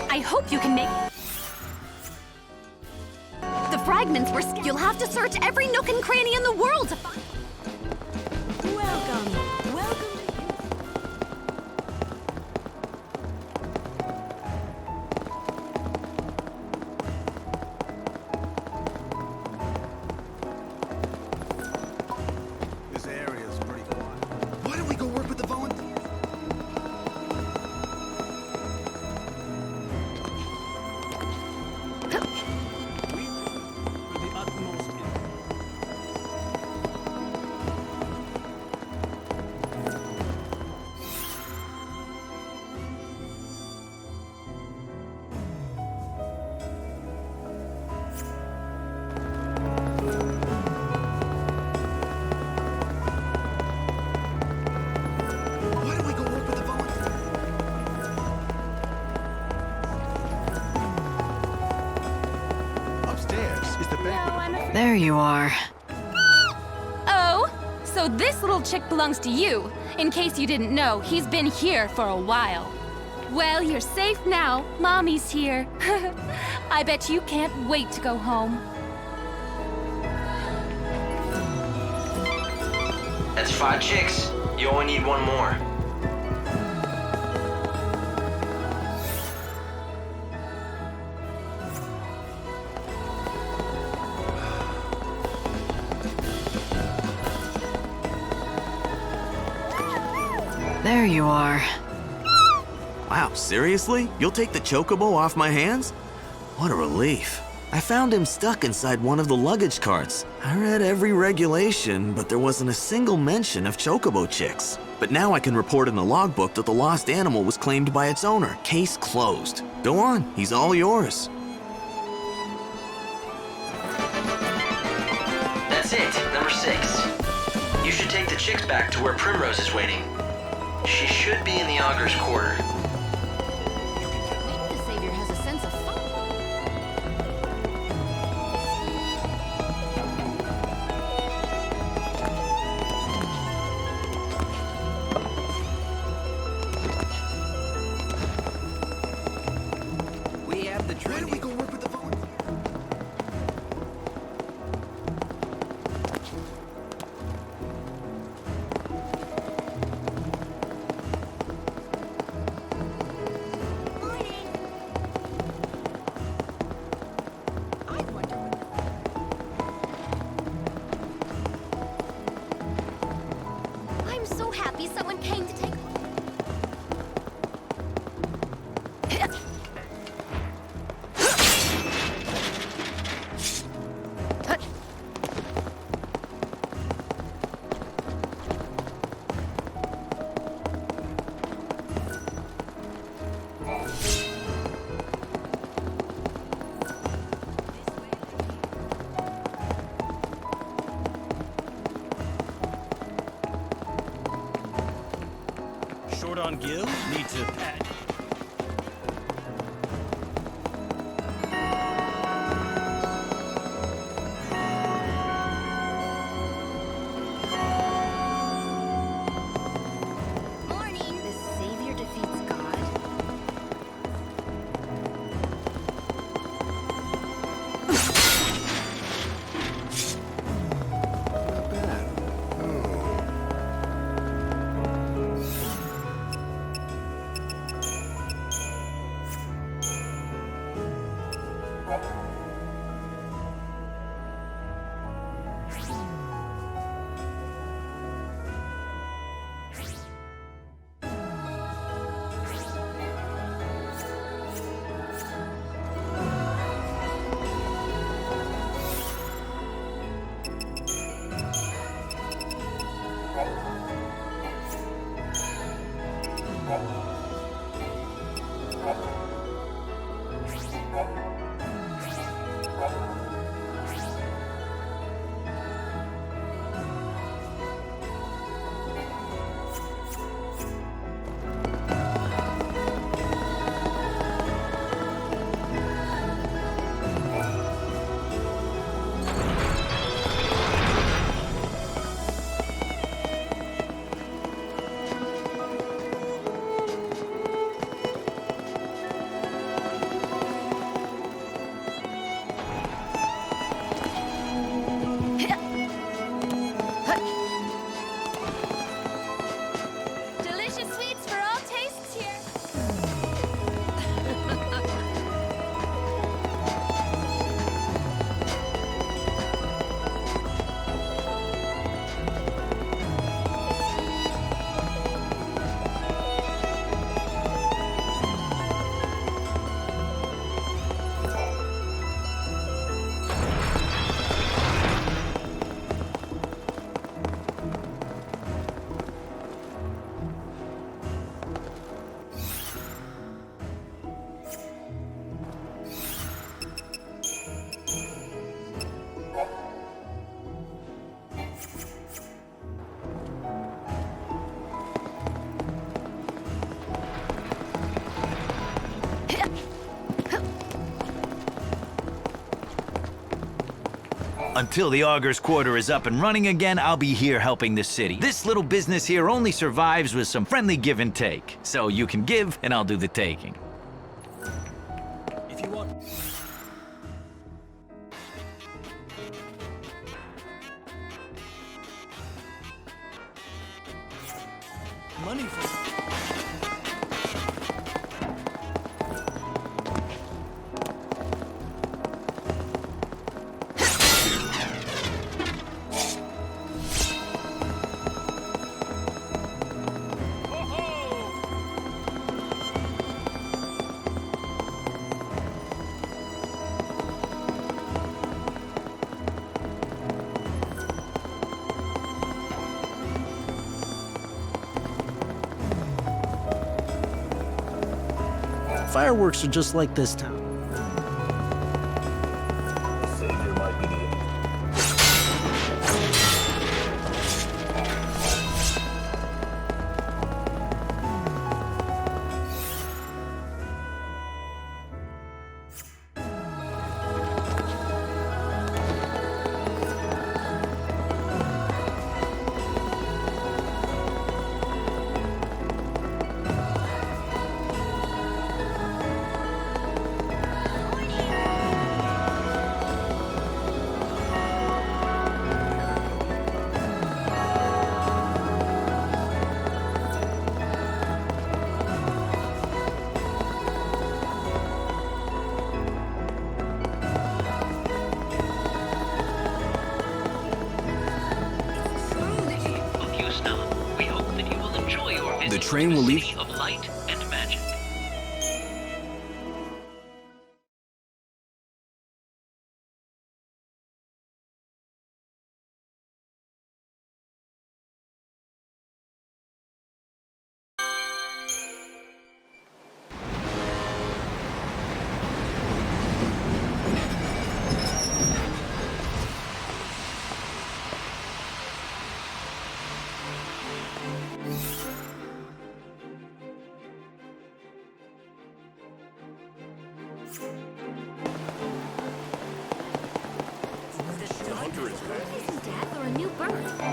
I hope you can make... The fragments were... You'll have to search every nook and cranny in the world to find... Welcome. This area is pretty quiet. Why don't we go work with the volunteers? There you are. Oh, so this little chick belongs to you. In case you didn't know, he's been here for a while. Well, you're safe now. Mommy's here. I bet you can't wait to go home. That's 5 chicks. You only need 1 more. There you are. Wow, seriously? You'll take the chocobo off my hands? What a relief. I found him stuck inside one of the luggage carts. I read every regulation, but there wasn't a single mention of chocobo chicks. But now I can report in the logbook that the lost animal was claimed by its owner. Case closed. Go on, he's all yours. That's it, number 6. You should take the chicks back to where Primrose is waiting. She should be in the Augur's quarter. The Savior has a sense of fun. We have the train. Why don't we go work with the volunteers? I'm so happy someone came to take... Short on gil? Need to pad. Morning. The savior defeats God. Not bad. Delicious sweets for all tastes here. Until the Augur's Quarter is up and running again, I'll be here helping the city. This little business here only survives with some friendly give and take. So you can give, and I'll do the taking. If you want. Money for. Fireworks are just like this town. The train will leave. Of light and magic.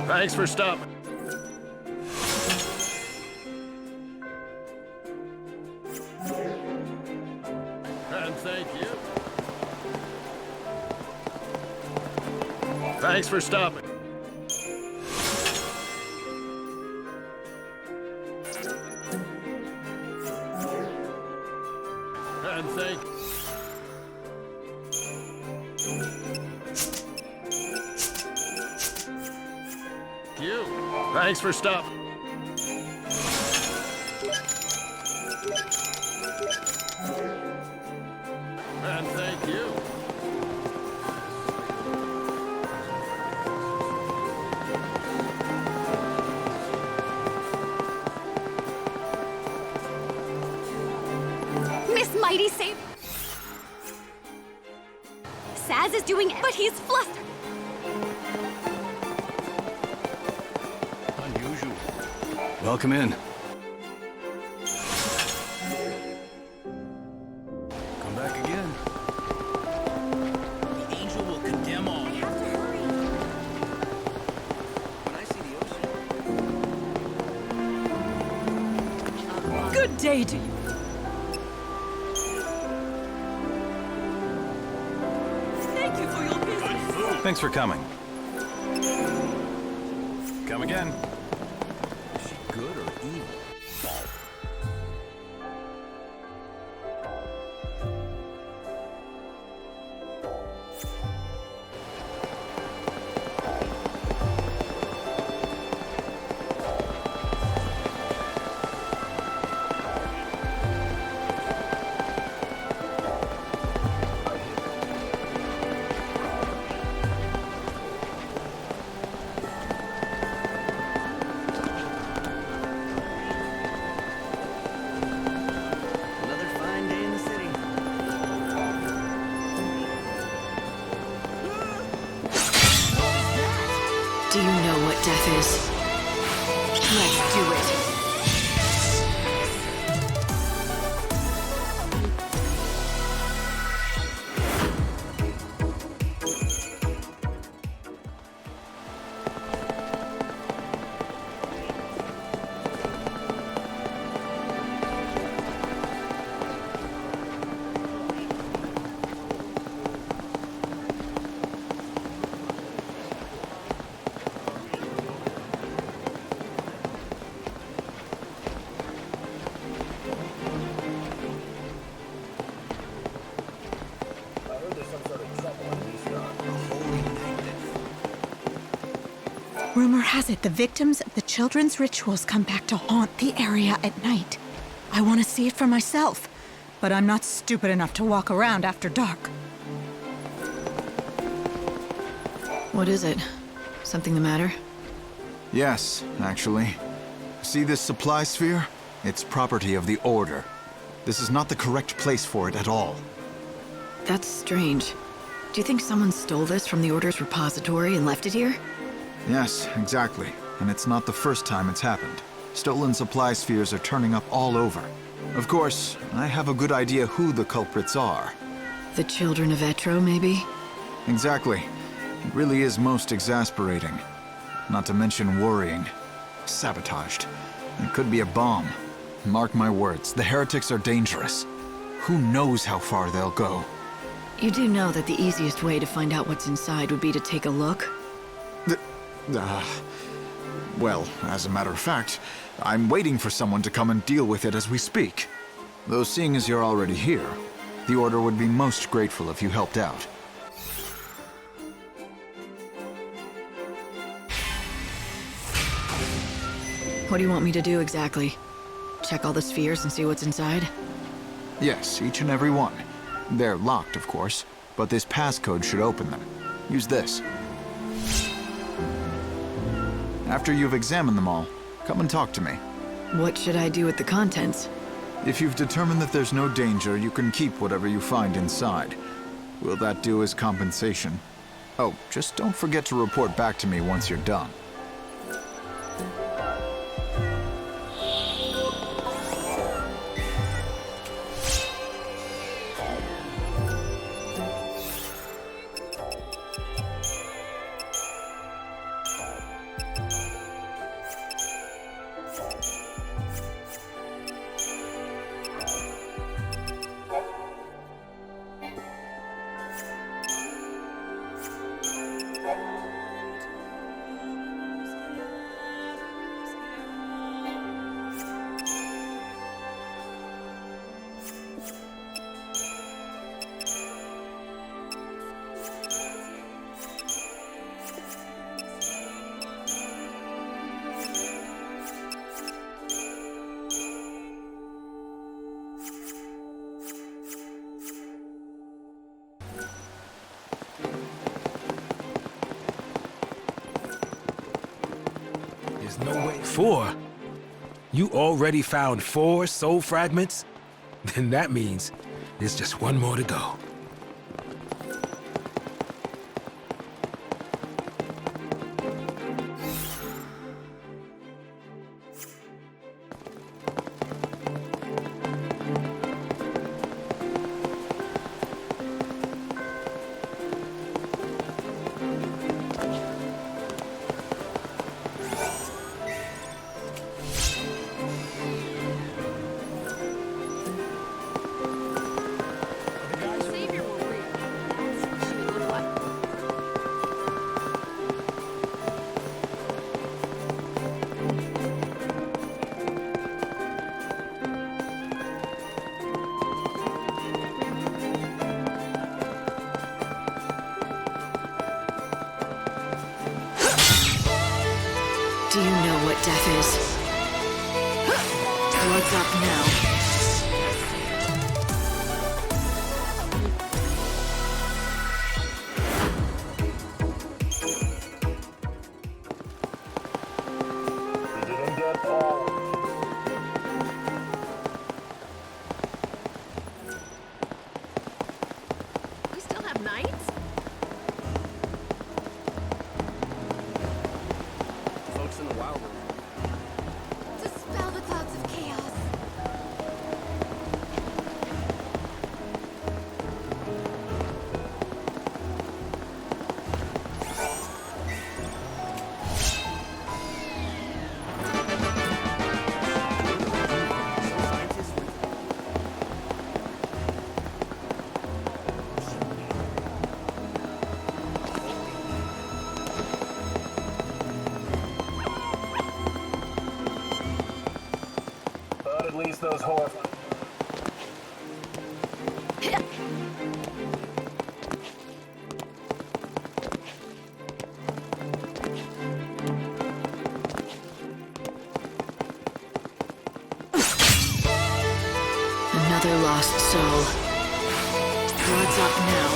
Thanks for stopping. And thank you. Thanks for stopping. And thank you. Thanks for stopping. And thank you. Miss Mighty Save. Sazh is doing it, but he's flustered. Unusual. Welcome in. Come back again. The angel will condemn all. We have to hurry. When I see the ocean. Good day to you. Thank you for your business. Thanks for coming. Come again. Is she good or evil? Another fine day in the city. Do you know what death is? Let's do it. Rumor has it the victims of the children's rituals come back to haunt the area at night. I want to see it for myself, but I'm not stupid enough to walk around after dark. What is it? Something the matter? Yes, actually. See this supply sphere? It's property of the Order. This is not the correct place for it at all. That's strange. Do you think someone stole this from the Order's repository and left it here? Yes, exactly. And it's not the first time it's happened. Stolen supply spheres are turning up all over. Of course, I have a good idea who the culprits are. The children of Etro, maybe? Exactly. It really is most exasperating. Not to mention worrying. Sabotaged. It could be a bomb. Mark my words, the heretics are dangerous. Who knows how far they'll go? You do know that the easiest way to find out what's inside would be to take a look? Well, as a matter of fact, I'm waiting for someone to come and deal with it as we speak. Though seeing as you're already here, the Order would be most grateful if you helped out. What do you want me to do exactly? Check all the spheres and see what's inside? Yes, each and every one. They're locked, of course, but this passcode should open them. Use this. After you've examined them all, come and talk to me. What should I do with the contents? If you've determined that there's no danger, you can keep whatever you find inside. Will that do as compensation? Oh, just don't forget to report back to me once you're done. 4? You already found 4 soul fragments? Then that means there's just one more to go. Do you know what death is? What's up now? We still have knights? Folks in the wild room. Dispel the clouds of chaos. But at least those horse. Another lost soul. What's up now?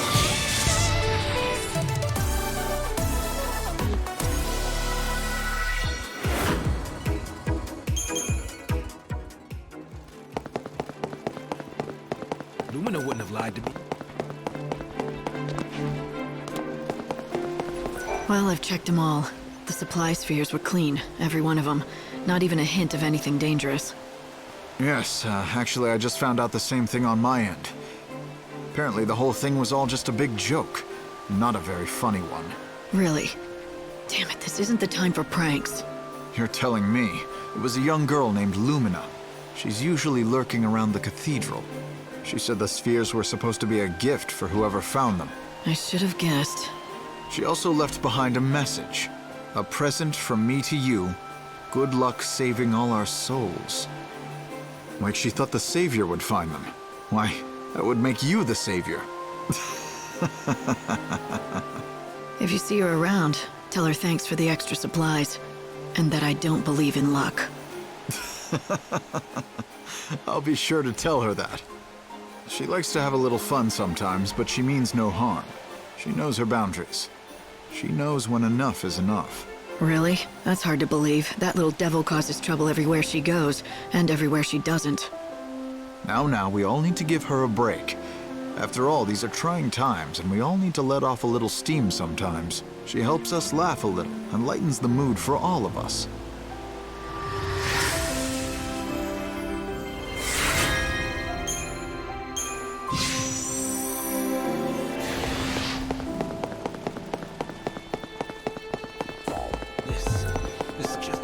Lumina wouldn't have lied to me. Well, I've checked them all. The supply spheres were clean, every one of them. Not even a hint of anything dangerous. Yes, actually I just found out the same thing on my end. Apparently the whole thing was all just a big joke. Not a very funny one. Really? Damn it, this isn't the time for pranks. You're telling me. It was a young girl named Lumina. She's usually lurking around the cathedral. She said the spheres were supposed to be a gift for whoever found them. I should have guessed. She also left behind a message. A present from me to you. Good luck saving all our souls. Like she thought the Savior would find them. Why, that would make you the Savior. If you see her around, tell her thanks for the extra supplies. And that I don't believe in luck. I'll be sure to tell her that. She likes to have a little fun sometimes, but she means no harm. She knows her boundaries. She knows when enough is enough. Really? That's hard to believe. That little devil causes trouble everywhere she goes, and everywhere she doesn't. Now, we all need to give her a break. After all, these are trying times, and we all need to let off a little steam sometimes. She helps us laugh a little, and lightens the mood for all of us. This is just...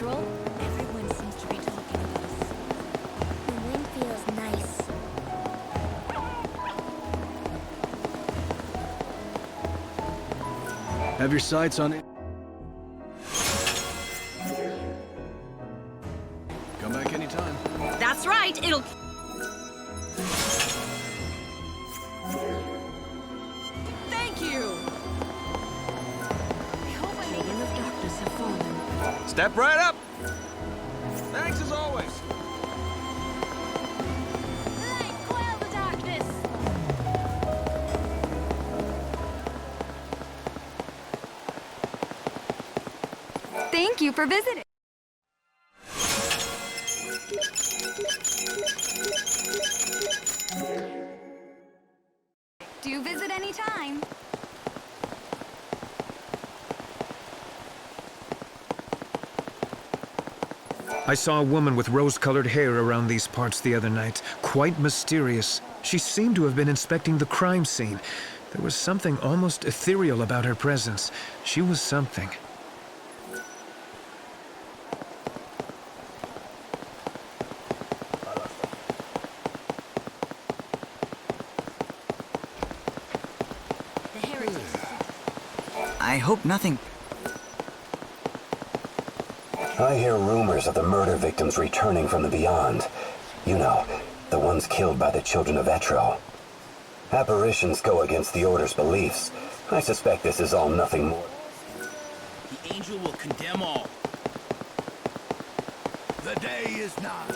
unusual. Everyone seems to be talking about us. The wind feels nice. Have your sights on it. Come back anytime. That's right, it'll... Thank you! I hope I make enough darkness have fallen. Step right up. Thanks as always. Light, quell the darkness! Thank you for visiting. Do visit anytime. I saw a woman with rose-colored hair around these parts the other night. Quite mysterious. She seemed to have been inspecting the crime scene. There was something almost ethereal about her presence. She was something. I hope nothing... I hear rumors of the murder victims returning from the beyond. You know, the ones killed by the children of Etro. Apparitions go against the Order's beliefs. I suspect this is all nothing more. The angel will condemn all. The day is nigh.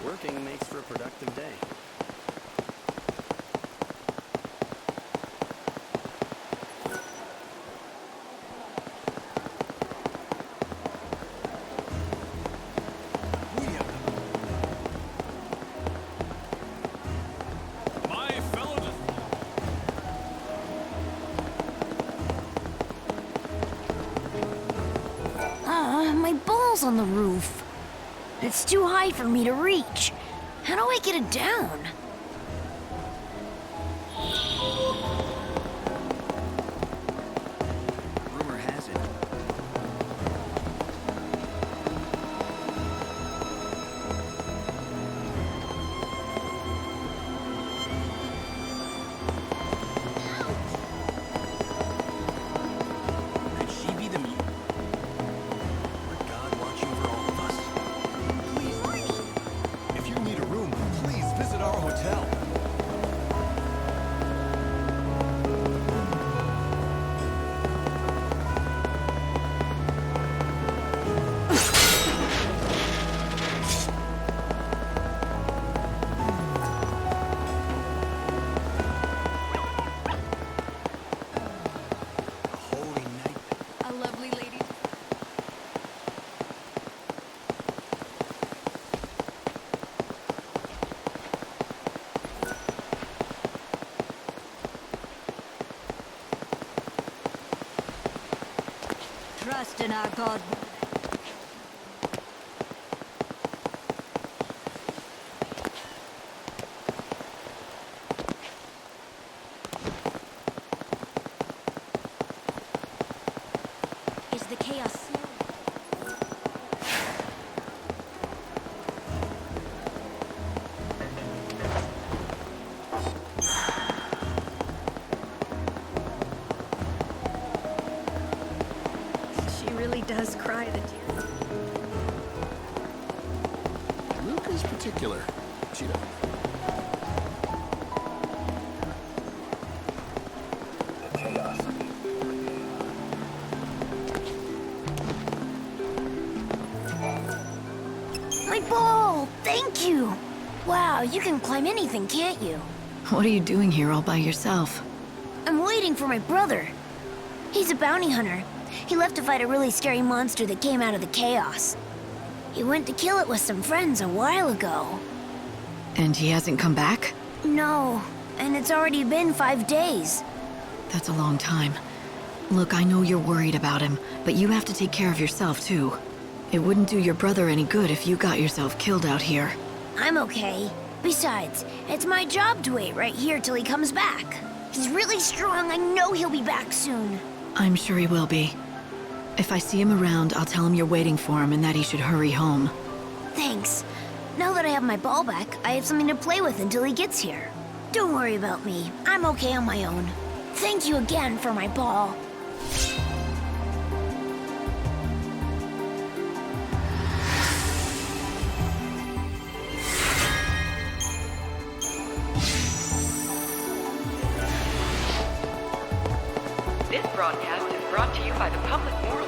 Working makes for a productive day. My ball's on the roof. It's too high for me to reach. How do I get it down? Rumor has it. Could she be the mute? God watching over all of us. If you need a room, please visit our hotel. A lovely lady. Trust in our God. Is the chaos slow? She really does cry the tears. She's particular. She knows. The chaos. My ball! Thank you! Wow, you can climb anything, can't you? What are you doing here all by yourself? I'm waiting for my brother. He's a bounty hunter. He left to fight a really scary monster that came out of the chaos. He went to kill it with some friends a while ago. And he hasn't come back? No, and it's already been 5 days. That's a long time. Look, I know you're worried about him, but you have to take care of yourself too. It wouldn't do your brother any good if you got yourself killed out here. I'm okay. Besides, it's my job to wait right here till he comes back. He's really strong. I know he'll be back soon. I'm sure he will be. If I see him around, I'll tell him you're waiting for him and that he should hurry home. Thanks. Now that I have my ball back, I have something to play with until he gets here. Don't worry about me. I'm okay on my own. Thank you again for my ball. This broadcast is brought to you by the Public Morals.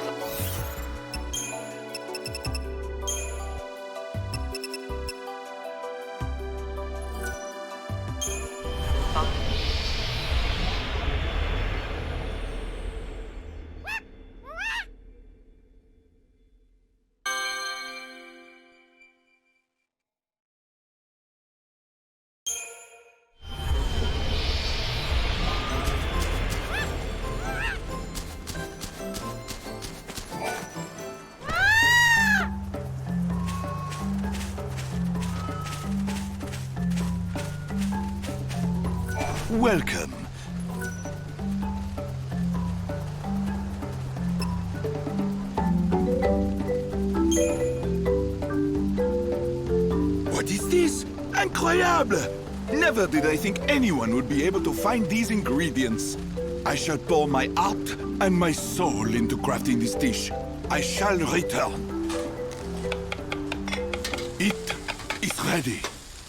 Welcome. What is this? Incroyable! Never did I think anyone would be able to find these ingredients. I shall pour my heart and my soul into crafting this dish. I shall return. It is ready.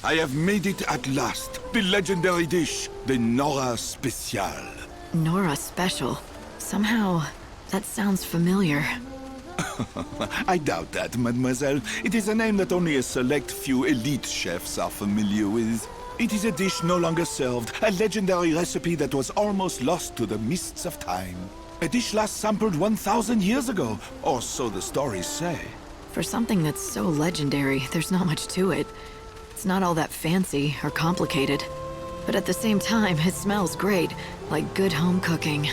I have made it at last. The legendary dish, the Nora Special. Nora Special? Somehow, that sounds familiar. I doubt that, mademoiselle. It is a name that only a select few elite chefs are familiar with. It is a dish no longer served, a legendary recipe that was almost lost to the mists of time. A dish last sampled 1,000 years ago, or so the stories say. For something that's so legendary, there's not much to it. It's not all that fancy or complicated. But at the same time, it smells great, like good home cooking.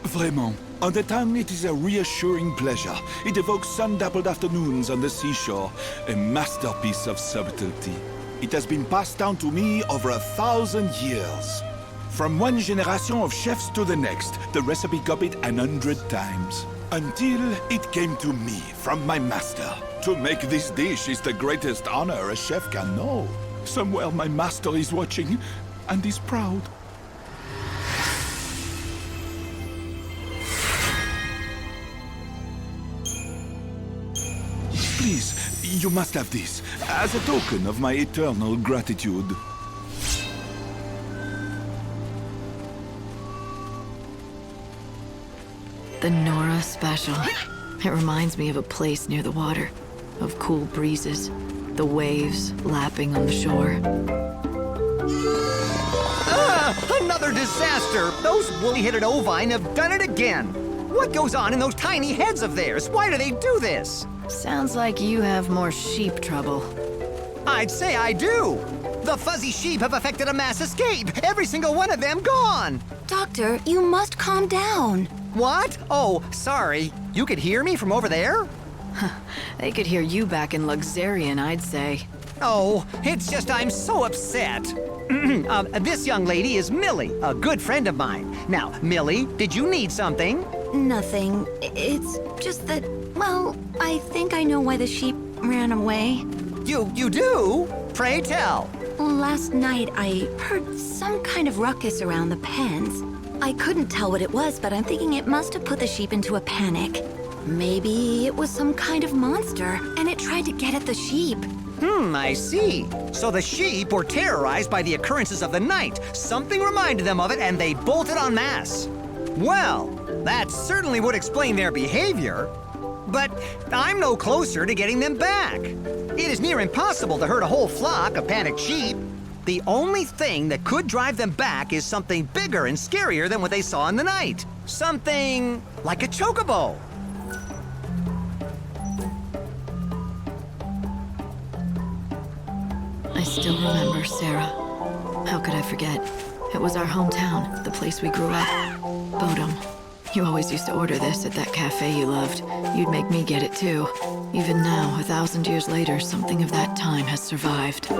Vraiment. On the tongue, it is a reassuring pleasure. It evokes sun-dappled afternoons on the seashore, a masterpiece of subtlety. It has been passed down to me over 1,000 years. From one generation of chefs to the next, the recipe copied 100 times. Until it came to me from my master. To make this dish is the greatest honor a chef can know. Somewhere my master is watching, and is proud. Please, you must have this, as a token of my eternal gratitude. The Nora Special. It reminds me of a place near the water, of cool breezes, the waves lapping on the shore. Another disaster! Those woolly-headed ovine have done it again! What goes on in those tiny heads of theirs? Why do they do this? Sounds like you have more sheep trouble. I'd say I do! The fuzzy sheep have effected a mass escape! Every single one of them gone! Doctor, you must calm down. What? Oh, sorry. You could hear me from over there? They could hear you back in Luxarian, I'd say. Oh, it's just I'm so upset. This young lady is Millie, a good friend of mine. Now, Millie, did you need something? Nothing. It's just that, well, I think I know why the sheep ran away. You do? Pray tell. Last night, I heard some kind of ruckus around the pens. I couldn't tell what it was, but I'm thinking it must have put the sheep into a panic. Maybe it was some kind of monster, and it tried to get at the sheep. I see. So the sheep were terrorized by the occurrences of the night. Something reminded them of it, and they bolted en masse. Well, that certainly would explain their behavior. But I'm no closer to getting them back. It is near impossible to herd a whole flock of panicked sheep. The only thing that could drive them back is something bigger and scarier than what they saw in the night. Something like a chocobo. I still remember Sarah. How could I forget? It was our hometown, the place we grew up. Bodum. You always used to order this at that cafe you loved. You'd make me get it too. Even now, 1,000 years later, something of that time has survived.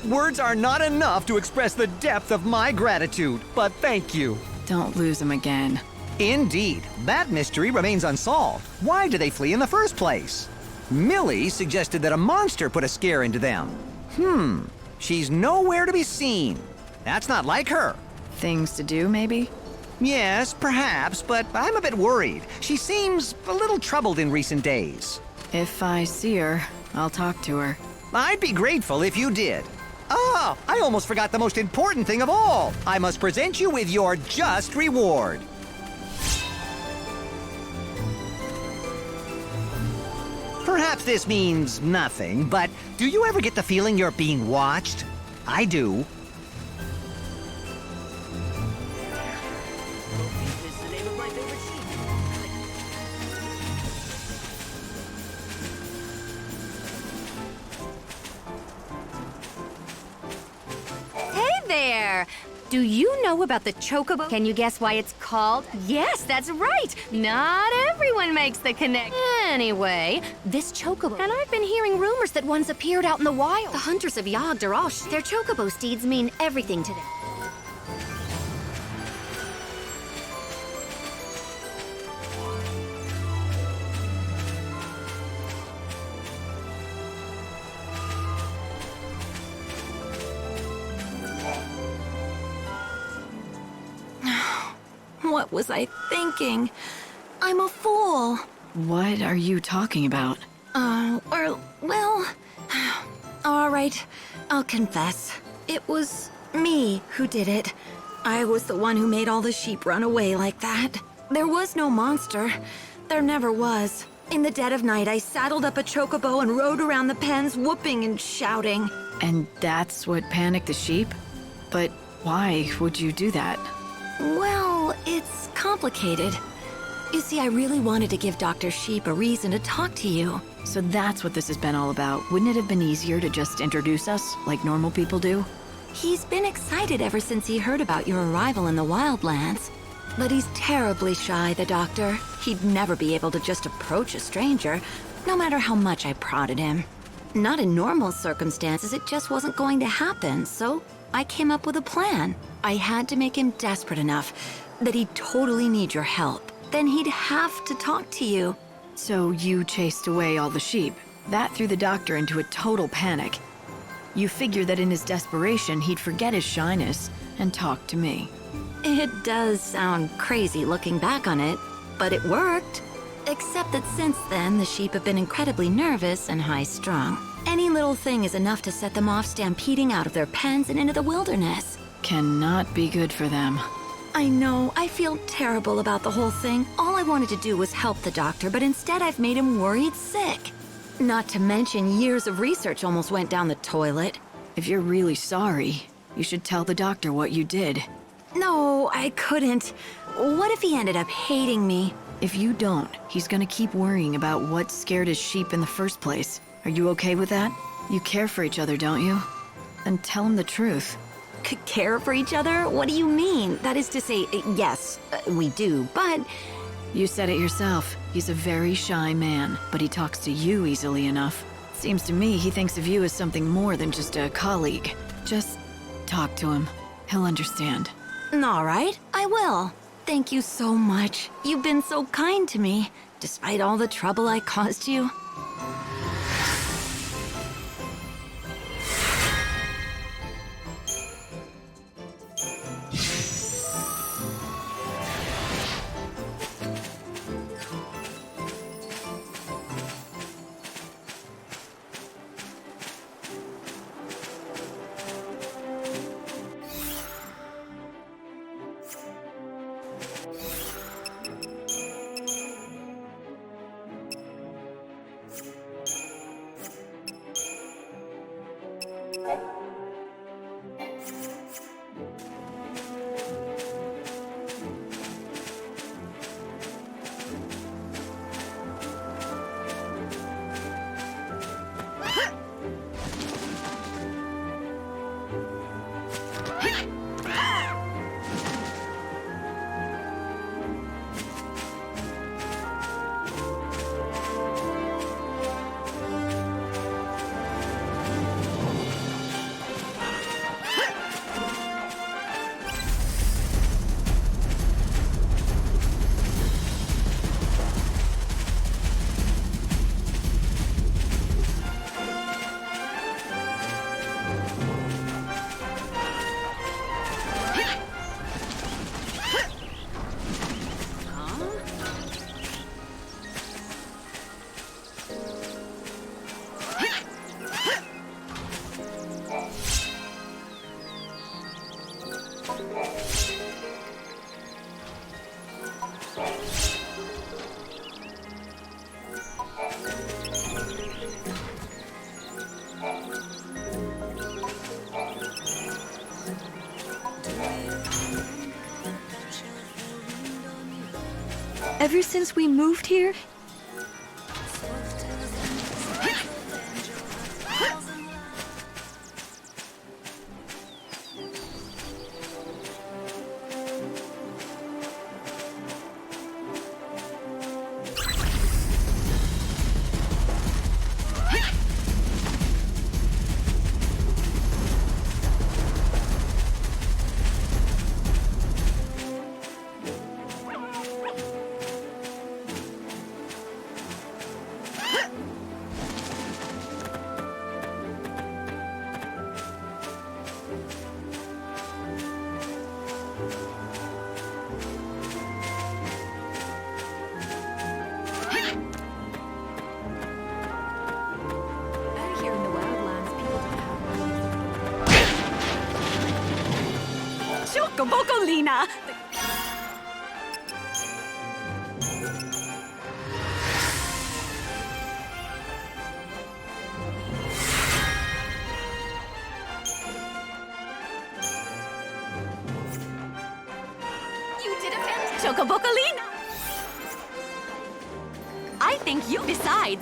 Words are not enough to express the depth of my gratitude, but thank you. Don't lose him again. Indeed, that mystery remains unsolved. Why did they flee in the first place? Millie suggested that a monster put a scare into them. She's nowhere to be seen. That's not like her. Things to do, maybe? Yes, perhaps, but I'm a bit worried. She seems a little troubled in recent days. If I see her, I'll talk to her. I'd be grateful if you did. Ah, I almost forgot the most important thing of all. I must present you with your just reward. Perhaps this means nothing, but do you ever get the feeling you're being watched? I do. There! Do you know about the chocobo? Can you guess why it's called? Yes, that's right! Not everyone makes the connect. Anyway, this chocobo... And I've been hearing rumors that one's appeared out in the wild. The hunters of Yogd are all... Their chocobo steeds mean everything to them. What was I thinking? I'm a fool. What are you talking about? Well, all right, I'll confess. It was me who did it. I was the one who made all the sheep run away like that. There was no monster. There never was. In the dead of night, I saddled up a chocobo and rode around the pens, whooping and shouting. And that's what panicked the sheep? But why would you do that? Well, it's complicated. You see, I really wanted to give Dr. Sheep a reason to talk to you. So that's what this has been all about. Wouldn't it have been easier to just introduce us, like normal people do? He's been excited ever since he heard about your arrival in the Wildlands. But he's terribly shy, the doctor. He'd never be able to just approach a stranger, no matter how much I prodded him. Not in normal circumstances, it just wasn't going to happen, so I came up with a plan. I had to make him desperate enough that he'd totally need your help. Then he'd have to talk to you. So you chased away all the sheep. That threw the doctor into a total panic. You figured that in his desperation, he'd forget his shyness and talk to me. It does sound crazy looking back on it, but it worked. Except that since then, the sheep have been incredibly nervous and high-strung. Any little thing is enough to set them off stampeding out of their pens and into the wilderness. Cannot be good for them. I know, I feel terrible about the whole thing. All I wanted to do was help the doctor, but instead I've made him worried sick. Not to mention years of research almost went down the toilet. If you're really sorry, you should tell the doctor what you did. No, I couldn't. What if he ended up hating me? If you don't, he's gonna keep worrying about what scared his sheep in the first place. Are you okay with that? You care for each other, don't you? Then tell him the truth. Care for each other? What do you mean? That is to say, yes, we do, but... You said it yourself. He's a very shy man, but he talks to you easily enough. Seems to me he thinks of you as something more than just a colleague. Just talk to him. He'll understand. All right, I will. Thank you so much. You've been so kind to me, despite all the trouble I caused you. Ever since we moved here, Chocobocolina! You did a fantastic Chocobocolina! I think you... Besides...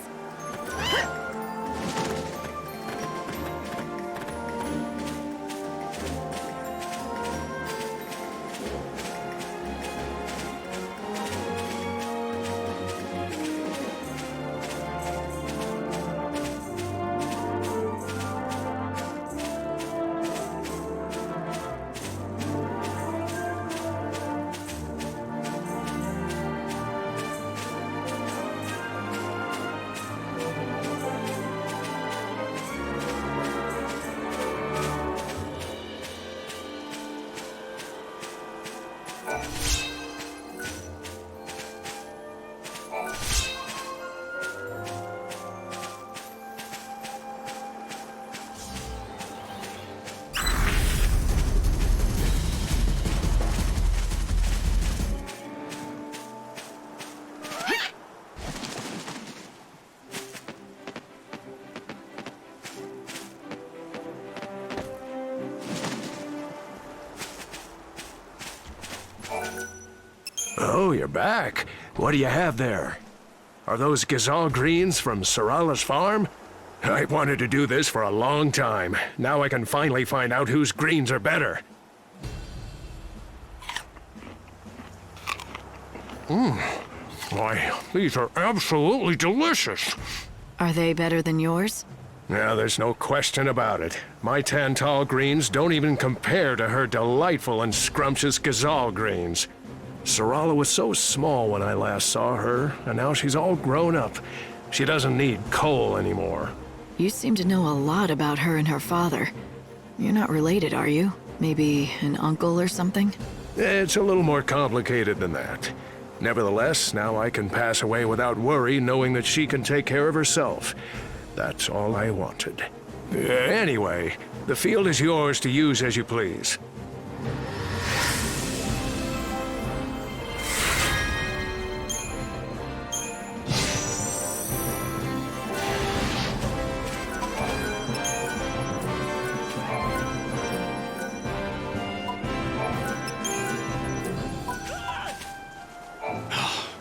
Oh, you're back. What do you have there? Are those gazelle greens from Sarala's farm? I wanted to do this for a long time. Now I can finally find out whose greens are better. Why, these are absolutely delicious. Are they better than yours? Yeah, there's no question about it. My Tantal greens don't even compare to her delightful and scrumptious gazelle greens. Sarala was so small when I last saw her, and now she's all grown up. She doesn't need coal anymore. You seem to know a lot about her and her father. You're not related, are you? Maybe an uncle or something? It's a little more complicated than that. Nevertheless, now I can pass away without worry, knowing that she can take care of herself. That's all I wanted. Anyway, the field is yours to use as you please.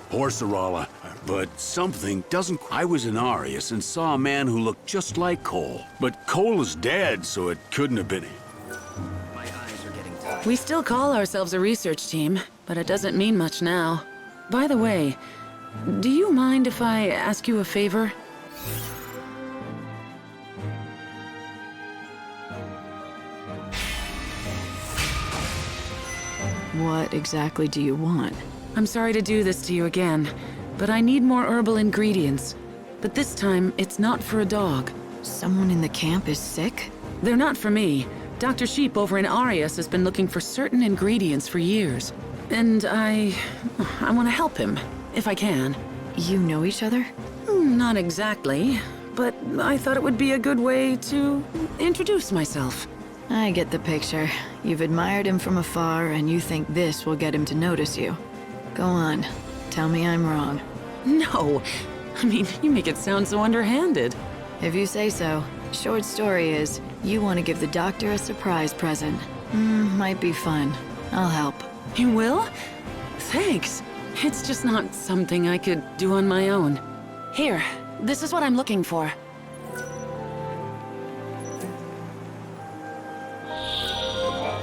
Poor Sarala, but something doesn't... I was in Arius and saw a man who looked just like Cole. But Cole is dead, so it couldn't have been him. We still call ourselves a research team, but it doesn't mean much now. By the way, do you mind if I ask you a favor? What exactly do you want? I'm sorry to do this to you again, but I need more herbal ingredients. But this time, it's not for a dog. Someone in the camp is sick? They're not for me. Dr. Sheep over in Arius has been looking for certain ingredients for years. And I want to help him, if I can. You know each other? Not exactly, but I thought it would be a good way to introduce myself. I get the picture. You've admired him from afar, and you think this will get him to notice you. Go on. Tell me I'm wrong. No. I mean, you make it sound so underhanded. If you say so. Short story is, you want to give the doctor a surprise present. Might be fun. I'll help. You will? Thanks. It's just not something I could do on my own. Here, this is what I'm looking for.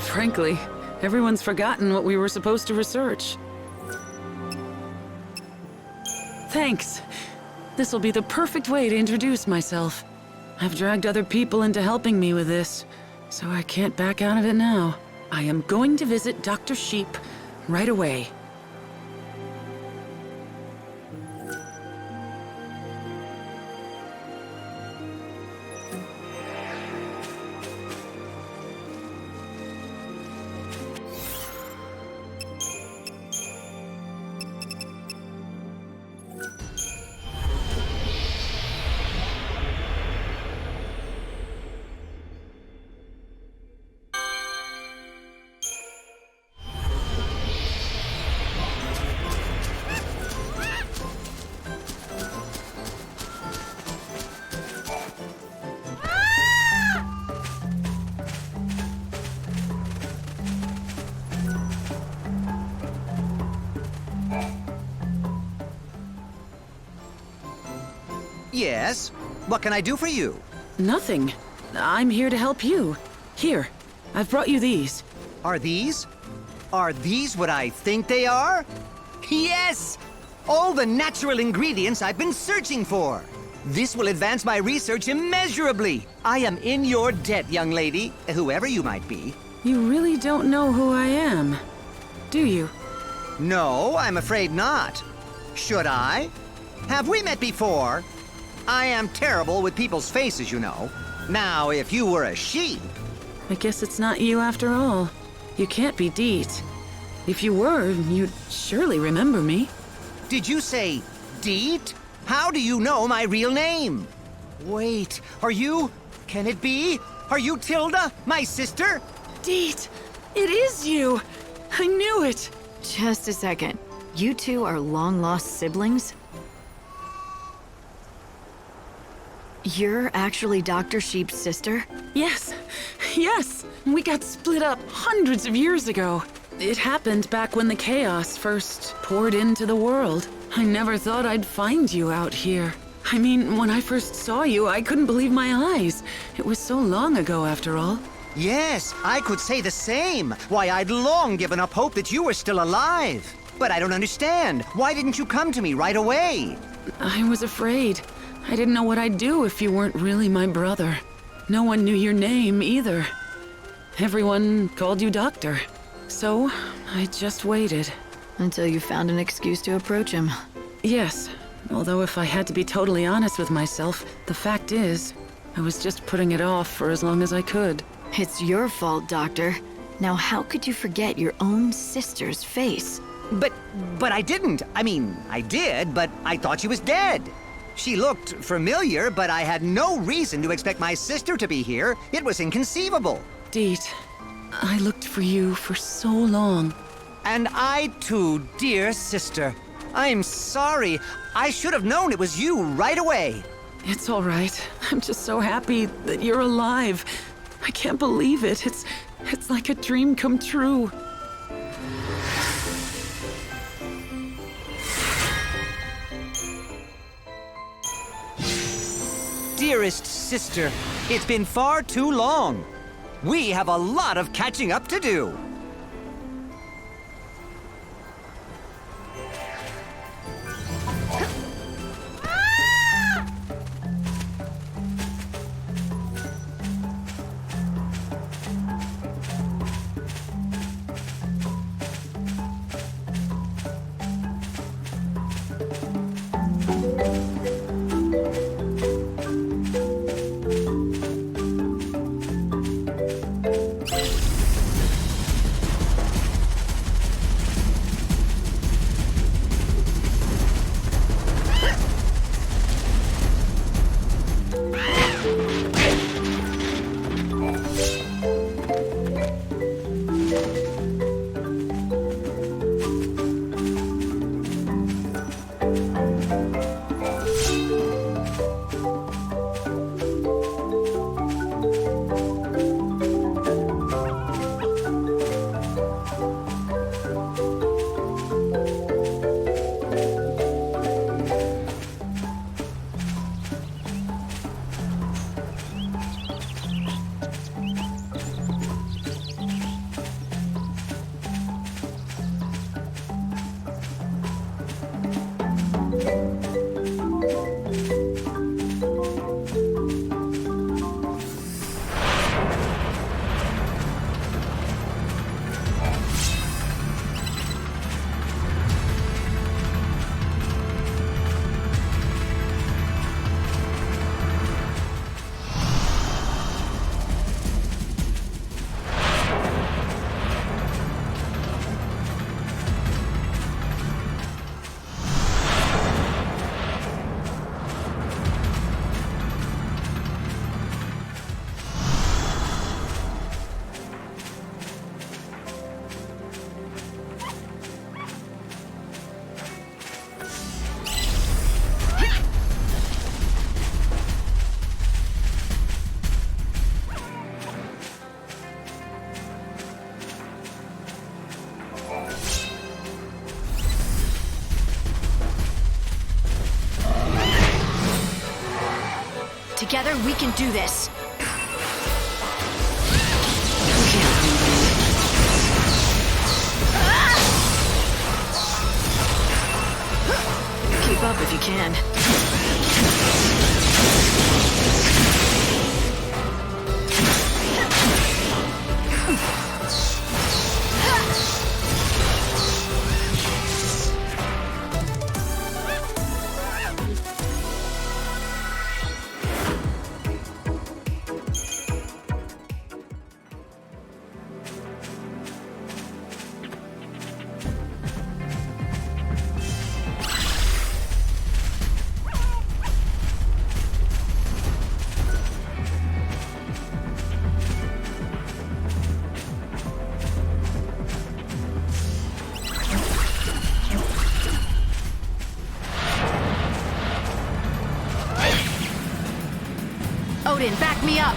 Frankly, everyone's forgotten what we were supposed to research. Thanks. This'll be the perfect way to introduce myself. I've dragged other people into helping me with this, so I can't back out of it now. I am going to visit Dr. Sheep right away. Yes? What can I do for you? Nothing. I'm here to help you. Here, I've brought you these. Are these what I think they are? Yes! All the natural ingredients I've been searching for. This will advance my research immeasurably. I am in your debt, young lady, whoever you might be. You really don't know who I am, do you? No, I'm afraid not. Should I? Have we met before? I am terrible with people's faces, you know. Now, if you were a sheep... I guess it's not you after all. You can't be Deet. If you were, you'd surely remember me. Did you say Deet? How do you know my real name? Wait, are you... Can it be? Are you Tilda, my sister? Deet, it is you! I knew it! Just a second. You two are long-lost siblings? You're actually Dr. Sheep's sister? Yes, yes! We got split up hundreds of years ago. It happened back when the chaos first poured into the world. I never thought I'd find you out here. I mean, when I first saw you, I couldn't believe my eyes. It was so long ago, after all. Yes, I could say the same. Why, I'd long given up hope that you were still alive. But I don't understand. Why didn't you come to me right away? I was afraid. I didn't know what I'd do if you weren't really my brother. No one knew your name, either. Everyone called you Doctor. So, I just waited. Until you found an excuse to approach him. Yes, although if I had to be totally honest with myself, the fact is, I was just putting it off for as long as I could. It's your fault, Doctor. Now how could you forget your own sister's face? But I didn't. I mean, I did, but I thought she was dead. She looked familiar, but I had no reason to expect my sister to be here. It was inconceivable. Deet, I looked for you for so long. And I too, dear sister. I'm sorry. I should have known it was you right away. It's all right. I'm just so happy that you're alive. I can't believe it. It's like a dream come true. Dearest sister, it's been far too long. We have a lot of catching up to do. Together we can do this. Keep up if you can. Odin, back me up!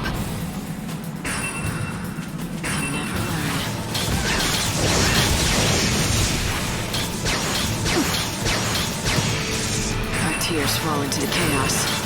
Our tears fall into the chaos.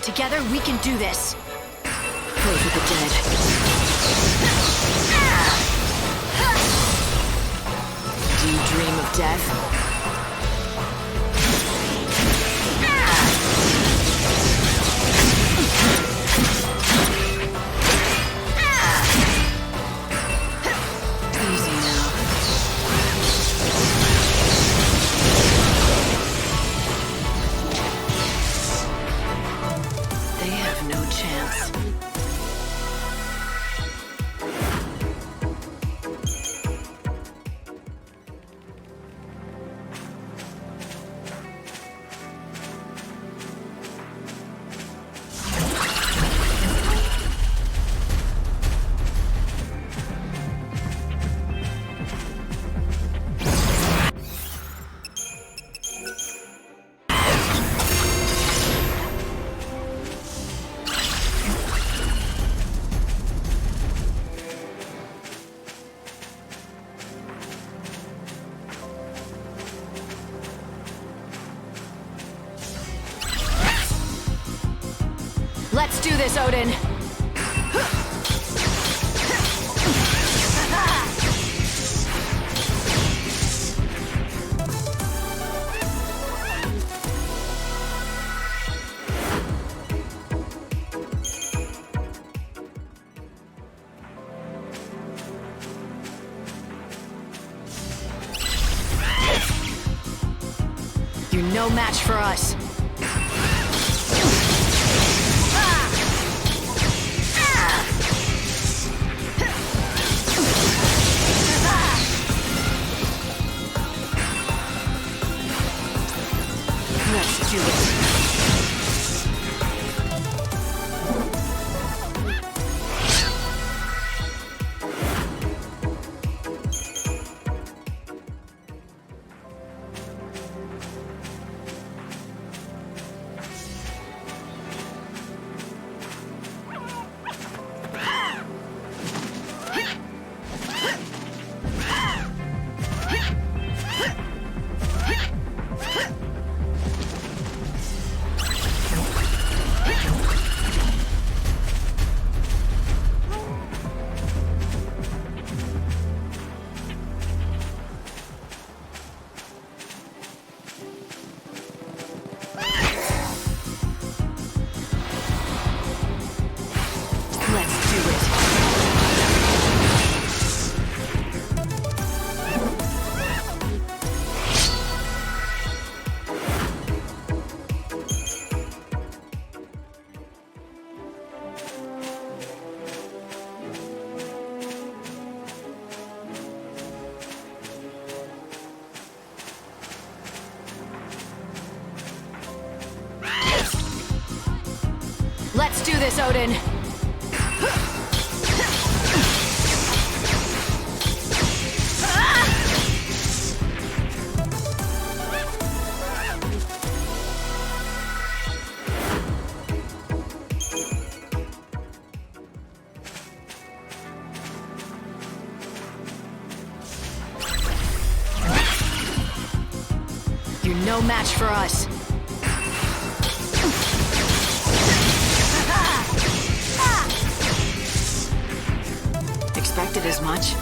Together we can do this. Pray for the dead. Do you dream of death? Let's do this, Odin! no match for us. Let's do it. Let's do this, Odin! You're no match for us. Expected as much.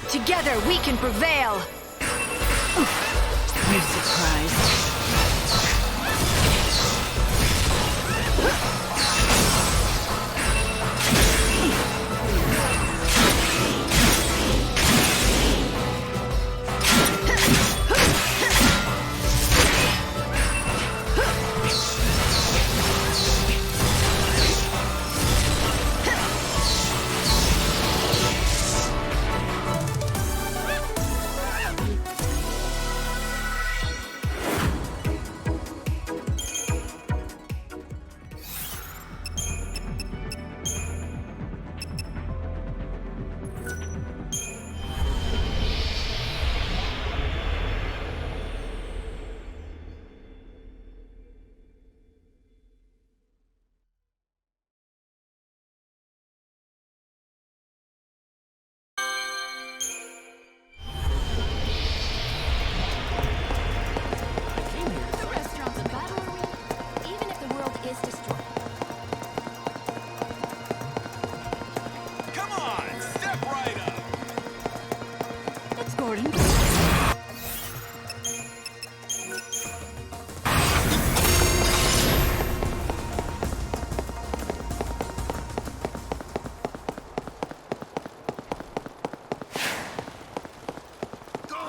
Together we can prevail! You surprised?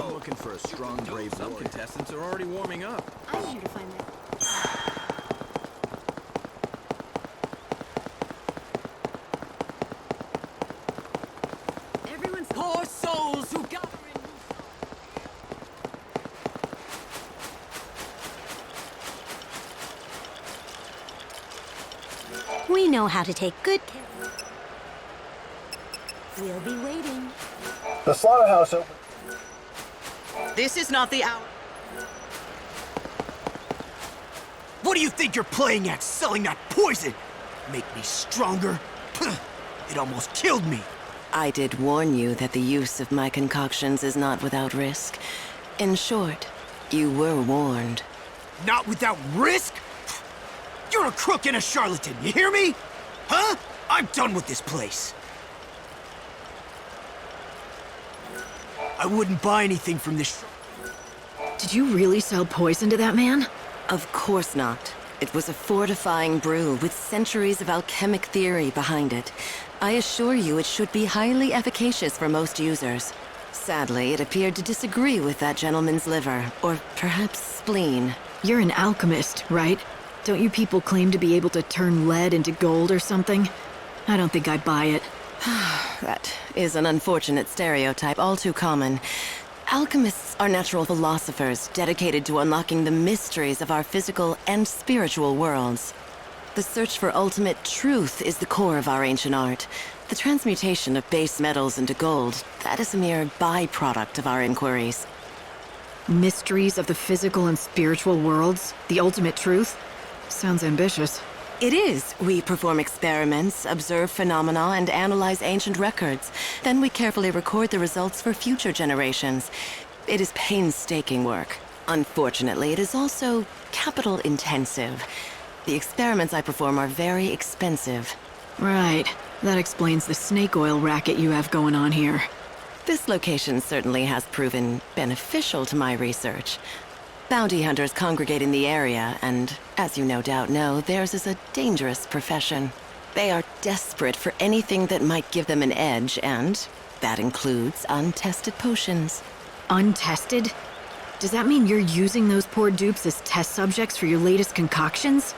Looking for a a strong, brave Some warrior. contestants are already warming up. I'm here to find that. Everyone's Poor souls who gather in. We know how to take good care. We'll be waiting. The slaughterhouse open. This is not the hour. What do you think you're playing at, selling that poison? Make me stronger? It almost killed me. I did warn you that the use of my concoctions is not without risk. In short, you were warned. Not without risk? You're a crook and a charlatan, you hear me? Huh? I'm done with this place. I wouldn't buy anything from this. Did you really sell poison to that man? Of course not. It was a fortifying brew with centuries of alchemic theory behind it. I assure you it should be highly efficacious for most users. Sadly, it appeared to disagree with that gentleman's liver, or perhaps spleen. You're an alchemist, right? Don't you people claim to be able to turn lead into gold or something? I don't think I'd buy it. That is an unfortunate stereotype, all too common. Alchemists are natural philosophers dedicated to unlocking the mysteries of our physical and spiritual worlds. The search for ultimate truth is the core of our ancient art. The transmutation of base metals into gold, that is a mere byproduct of our inquiries. Mysteries of the physical and spiritual worlds? The ultimate truth? Sounds ambitious. It is. We perform experiments, observe phenomena, and analyze ancient records. Then we carefully record the results for future generations. It is painstaking work. Unfortunately, it is also capital-intensive. The experiments I perform are very expensive. Right. That explains the snake oil racket you have going on here. This location certainly has proven beneficial to my research. Bounty hunters congregate in the area, and as you no doubt know, theirs is a dangerous profession. They are desperate for anything that might give them an edge, and that includes untested potions. Untested? Does that mean you're using those poor dupes as test subjects for your latest concoctions?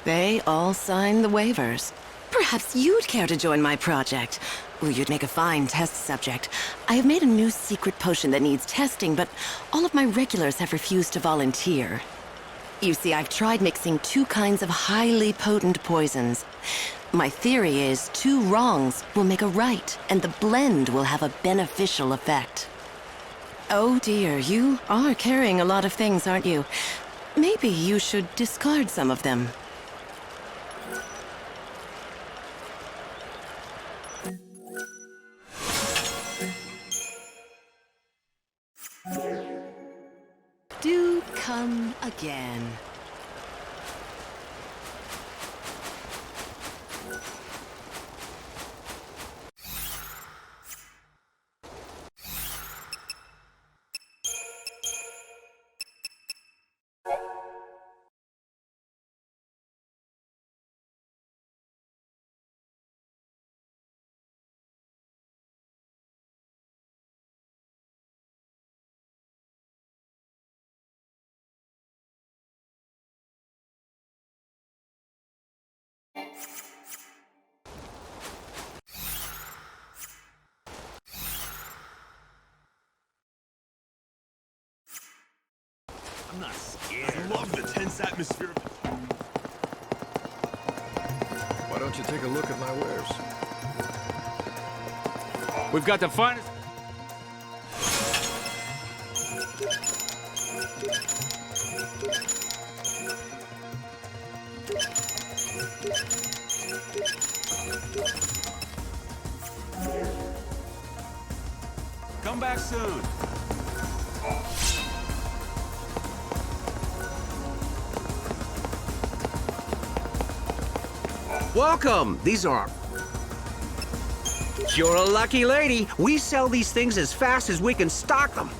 They all sign the waivers. Perhaps you'd care to join my project. Ooh, you'd make a fine test subject. I have made a new secret potion that needs testing, but all of my regulars have refused to volunteer. You see, I've tried mixing two kinds of highly potent poisons. My theory is 2 wrongs will make a right, and the blend will have a beneficial effect. Oh dear, you are carrying a lot of things, aren't you? Maybe you should discard some of them. Do come again. I'm not scared. I love the tense atmosphere. Why don't you take a look at my wares? We've got the finest. Come back soon. Welcome! These are... You're a lucky lady. We sell these things as fast as we can stock them.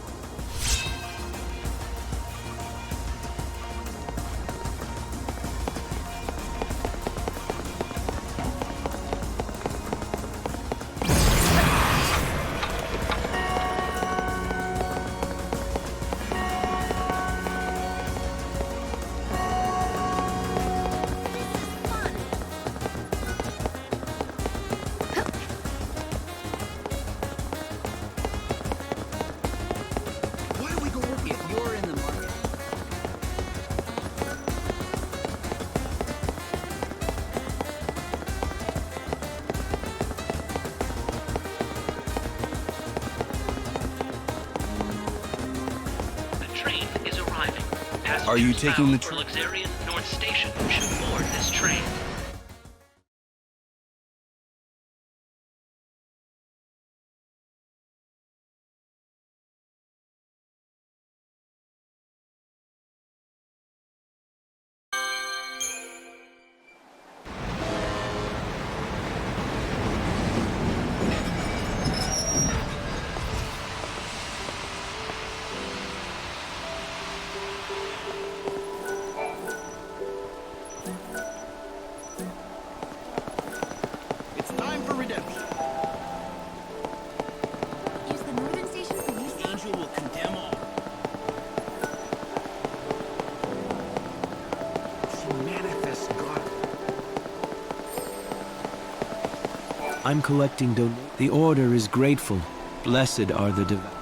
Are you taking the train? Luxurian North Station should board this train. I'm collecting The Order is grateful. Blessed are the devout.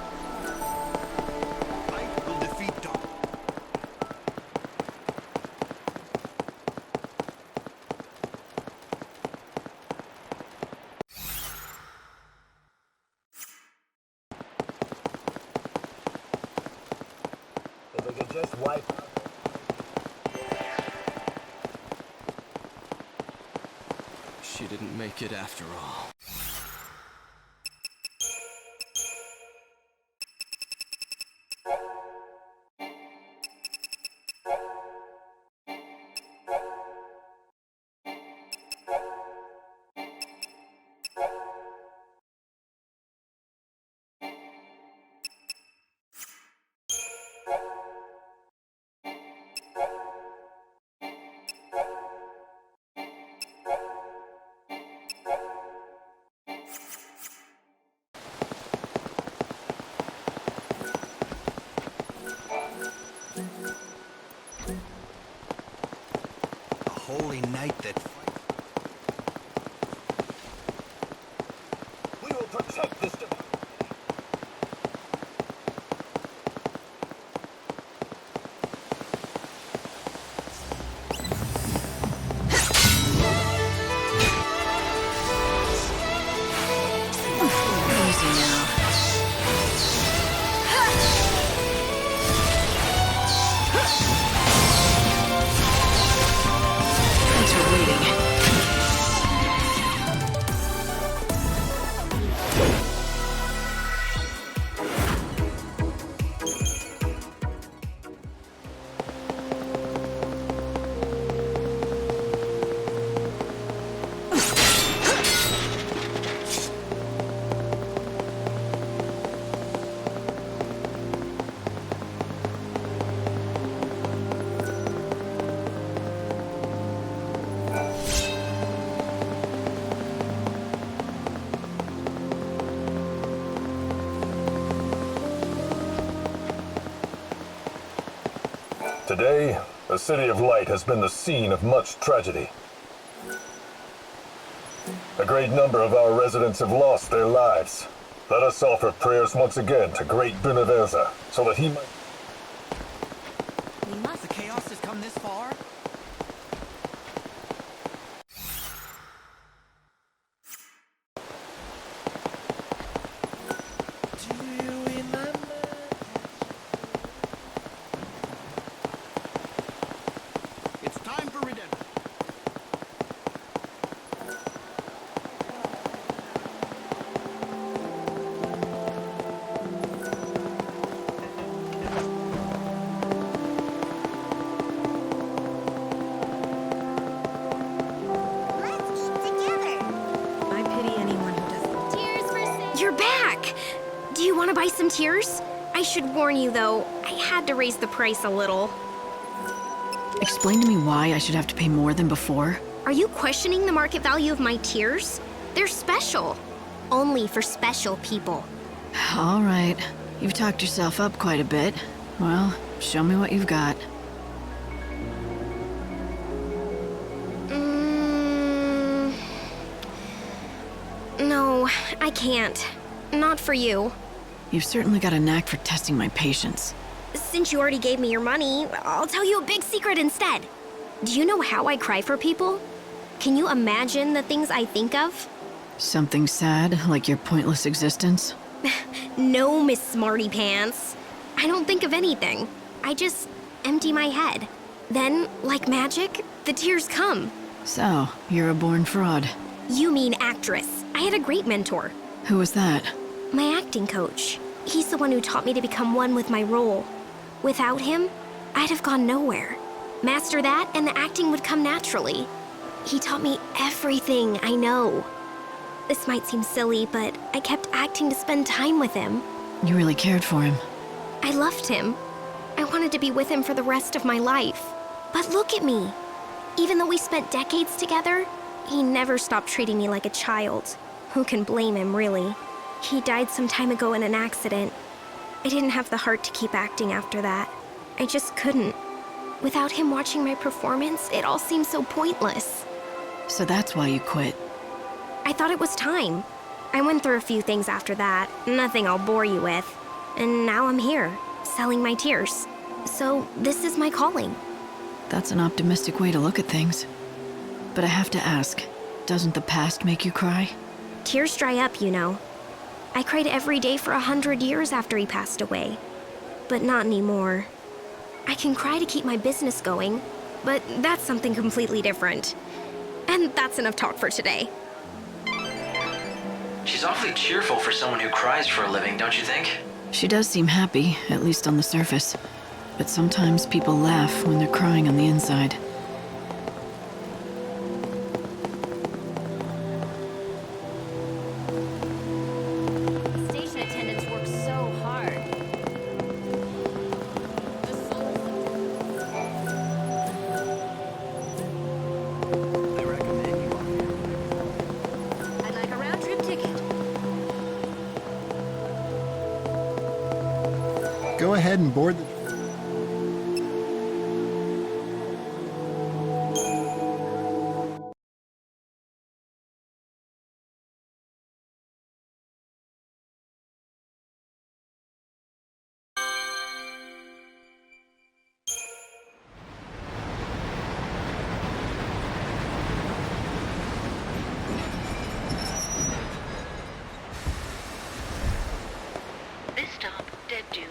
If we could just wipe... She didn't make it after all. Holy night that... We will protect this... Today, the City of Light has been the scene of much tragedy. A great number of our residents have lost their lives. Let us offer prayers once again to Great Bunavelza, so that he might... The chaos has come this far? It's time for redemption. I pity anyone who doesn't. Tears for sale. You're back! Do you want to buy some tears? I should warn you, though, I had to raise the price a little. Explain to me why I should have to pay more than before. Are you questioning the market value of my tears? They're special. Only for special people. All right. You've talked yourself up quite a bit. Well, show me what you've got. No, I can't. Not for you. You've certainly got a knack for testing my patience. Since you already gave me your money, I'll tell you a big secret instead. Do you know how I cry for people? Can you imagine the things I think of? Something sad, like your pointless existence? No, Miss Smarty Pants. I don't think of anything. I just empty my head. Then, like magic, the tears come. So, you're a born fraud. You mean actress. I had a great mentor. Who was that? My acting coach. He's the one who taught me to become one with my role. Without him, I'd have gone nowhere. Master that, and the acting would come naturally. He taught me everything I know. This might seem silly, but I kept acting to spend time with him. You really cared for him. I loved him. I wanted to be with him for the rest of my life. But look at me. Even though we spent decades together, he never stopped treating me like a child. Who can blame him, really? He died some time ago in an accident. I didn't have the heart to keep acting after that. I just couldn't. Without him watching my performance, it all seemed so pointless. So that's why you quit. I thought it was time. I went through a few things after that, nothing I'll bore you with. And now I'm here, selling my tears. So this is my calling. That's an optimistic way to look at things. But I have to ask, doesn't the past make you cry? Tears dry up, you know. I cried every day for 100 years after he passed away. But not anymore. I can cry to keep my business going, but that's something completely different. And that's enough talk for today. She's awfully cheerful for someone who cries for a living, don't you think? She does seem happy, at least on the surface. But sometimes people laugh when they're crying on the inside. Station attendants work so hard. I'd like a round-trip ticket. Go ahead and board the... This stop, Dead Dunes.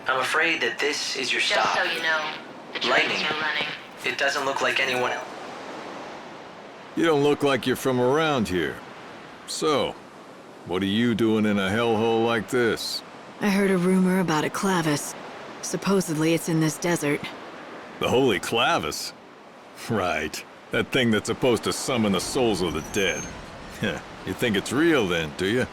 I'm afraid that this is your stop. Just so you know, the trains Lightning. are running. It doesn't look like anyone else. You don't look like you're from around here. So, what are you doing in a hellhole like this? I heard a rumor about a clavis. Supposedly it's in this desert. The Holy Clavis? Right. That thing that's supposed to summon the souls of the dead. You think it's real then, do you?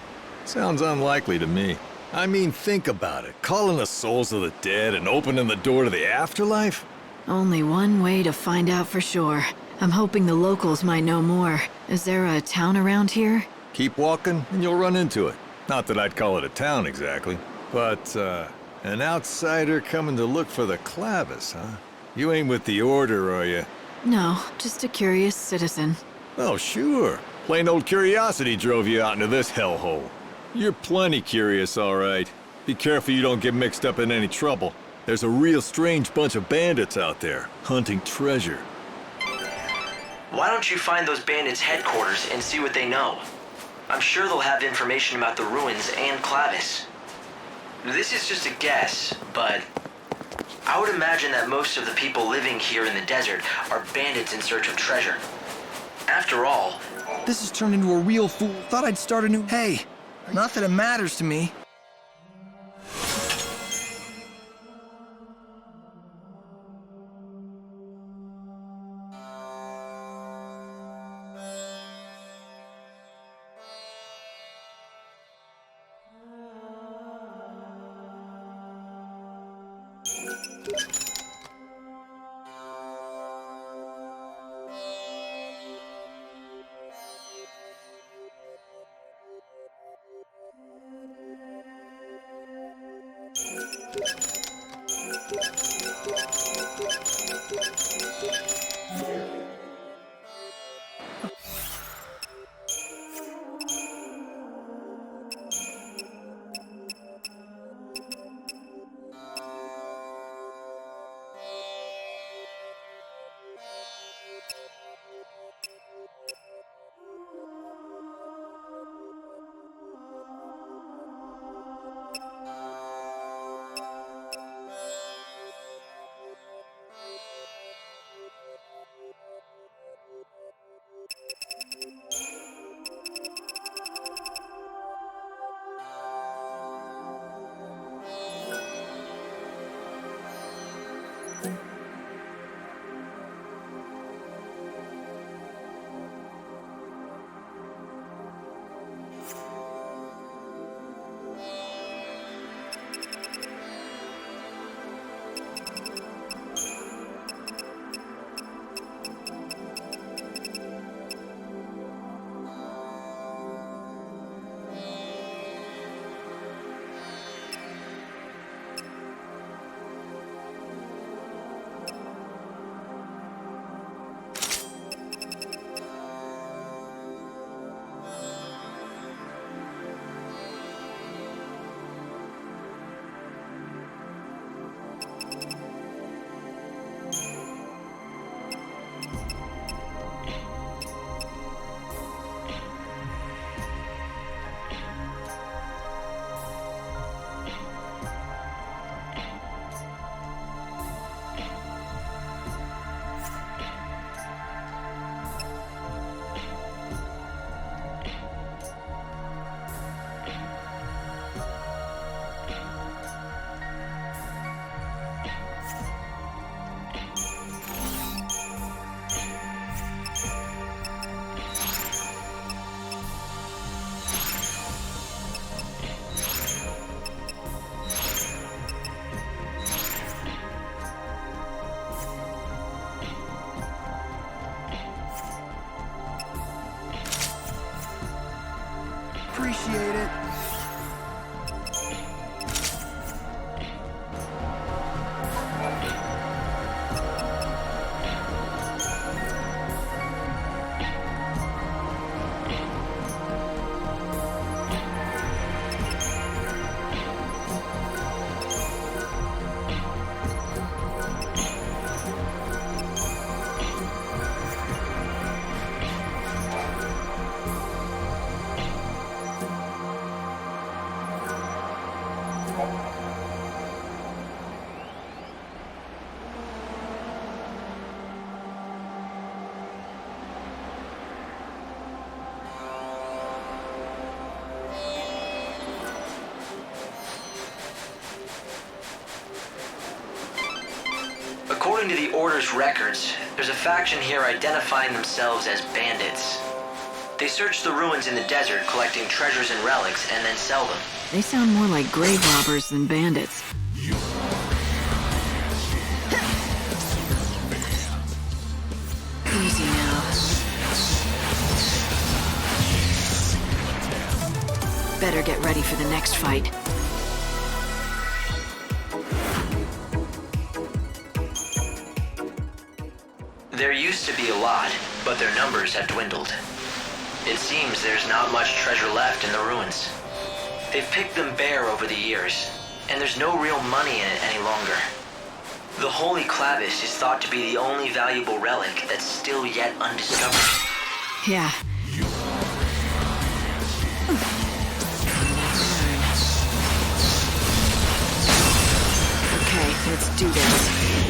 Sounds unlikely to me. I mean, think about it. Calling the souls of the dead and opening the door to the afterlife? Only one way to find out for sure. I'm hoping the locals might know more. Is there a town around here? Keep walking and you'll run into it. Not that I'd call it a town exactly. But, an outsider coming to look for the clavis, huh? You ain't with the Order, are you? No, just a curious citizen. Oh, sure. Plain old curiosity drove you out into this hellhole. You're plenty curious, all right. Be careful you don't get mixed up in any trouble. There's a real strange bunch of bandits out there, hunting treasure. Why don't you find those bandits' headquarters and see what they know? I'm sure they'll have information about the ruins and Clavis. This is just a guess, but I would imagine that most of the people living here in the desert are bandits in search of treasure. After all... This has turned into a real fool. Thought I'd start a new... Hey, not that it matters to me. Appreciate it. According to the Order's records, there's a faction here identifying themselves as bandits. They search the ruins in the desert, collecting treasures and relics, and then sell them. They sound more like grave robbers than bandits. Easy now. Better get ready for the next fight. There used to be a lot, but their numbers have dwindled. It seems there's not much treasure left in the ruins. They've picked them bare over the years, and there's no real money in it any longer. The Holy Clavis is thought to be the only valuable relic that's still yet undiscovered. Yeah. Okay, let's do this.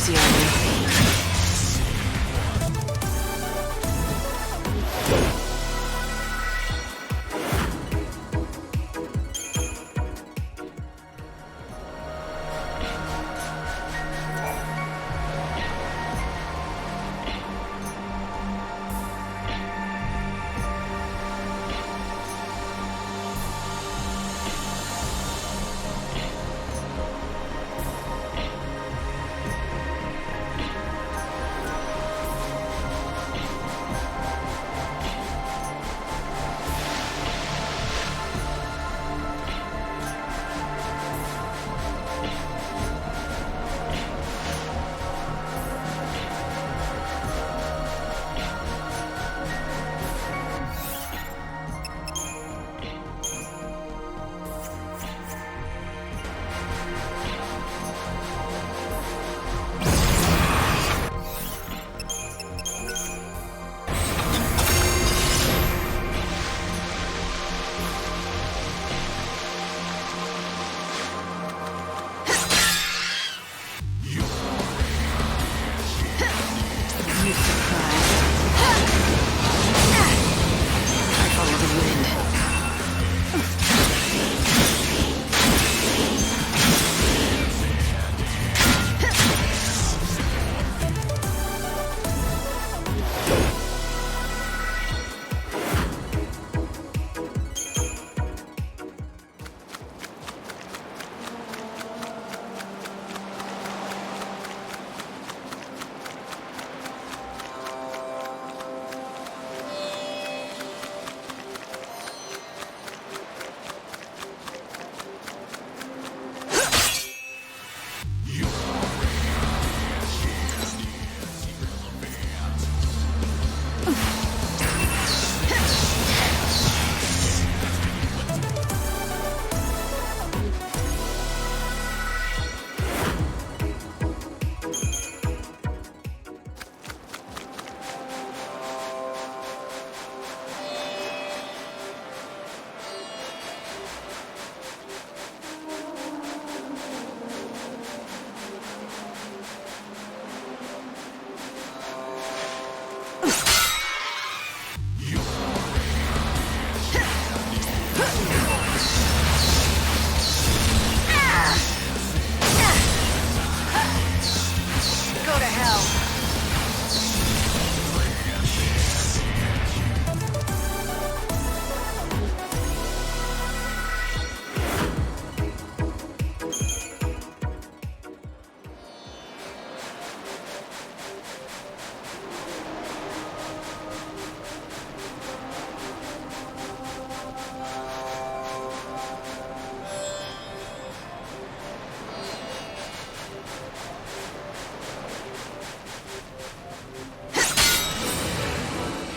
easy on you.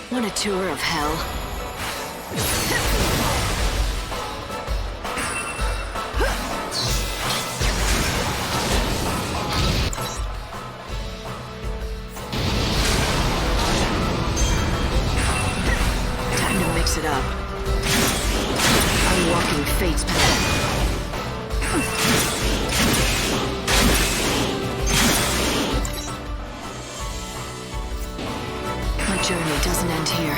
Want a tour of hell? Time to mix it up. I'm walking fate's path. My journey doesn't end here.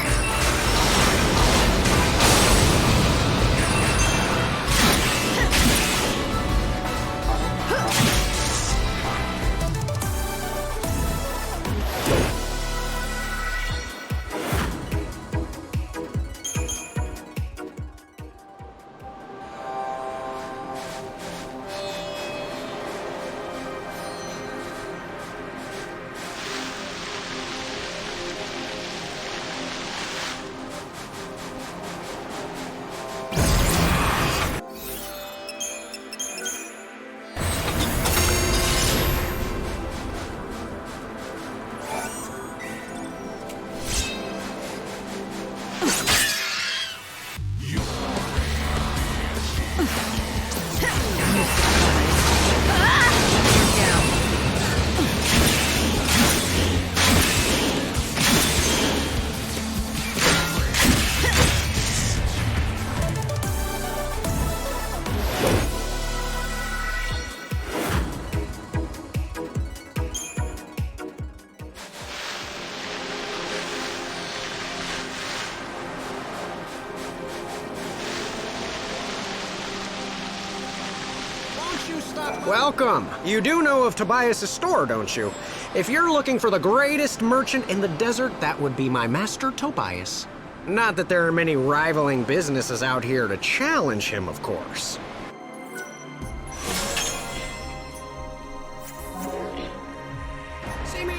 you stop? Welcome. You do know of Tobias' store, don't you? If you're looking for the greatest merchant in the desert, that would be my master Tobias. Not that there are many rivaling businesses out here to challenge him, of course. See me.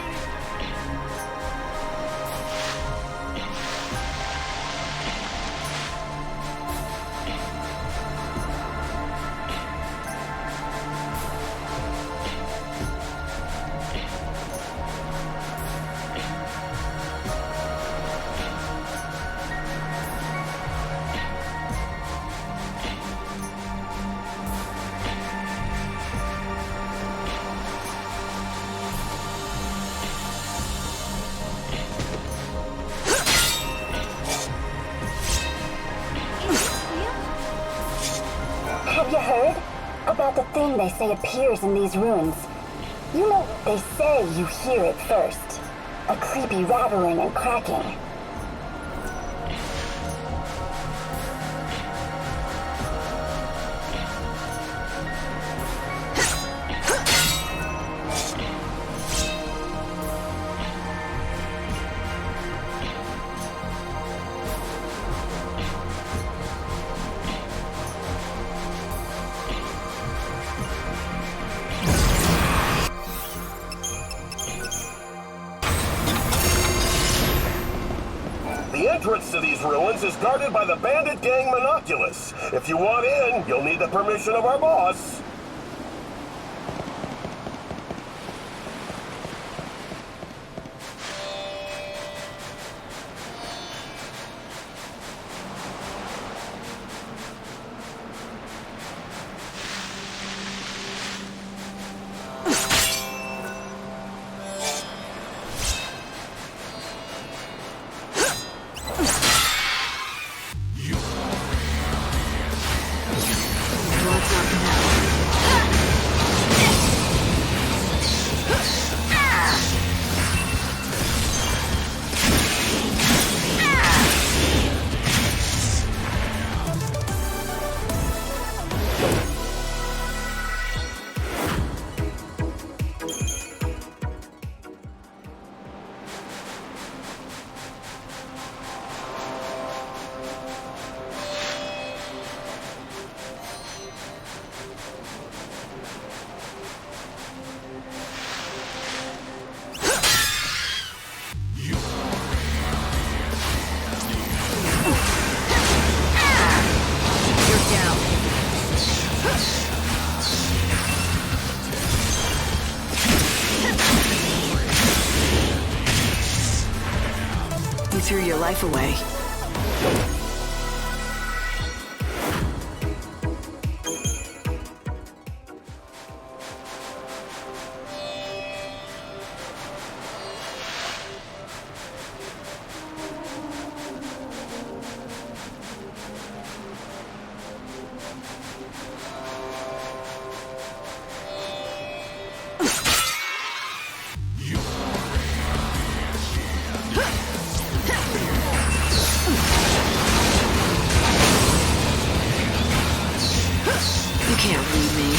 Have you heard about the thing they say appears in these ruins? You know, they say you hear it first. A creepy rattling and cracking. The entrance to these ruins is guarded by the bandit gang Monoculus. If you want in, you'll need the permission of our boss. You threw your life away. You can't read me.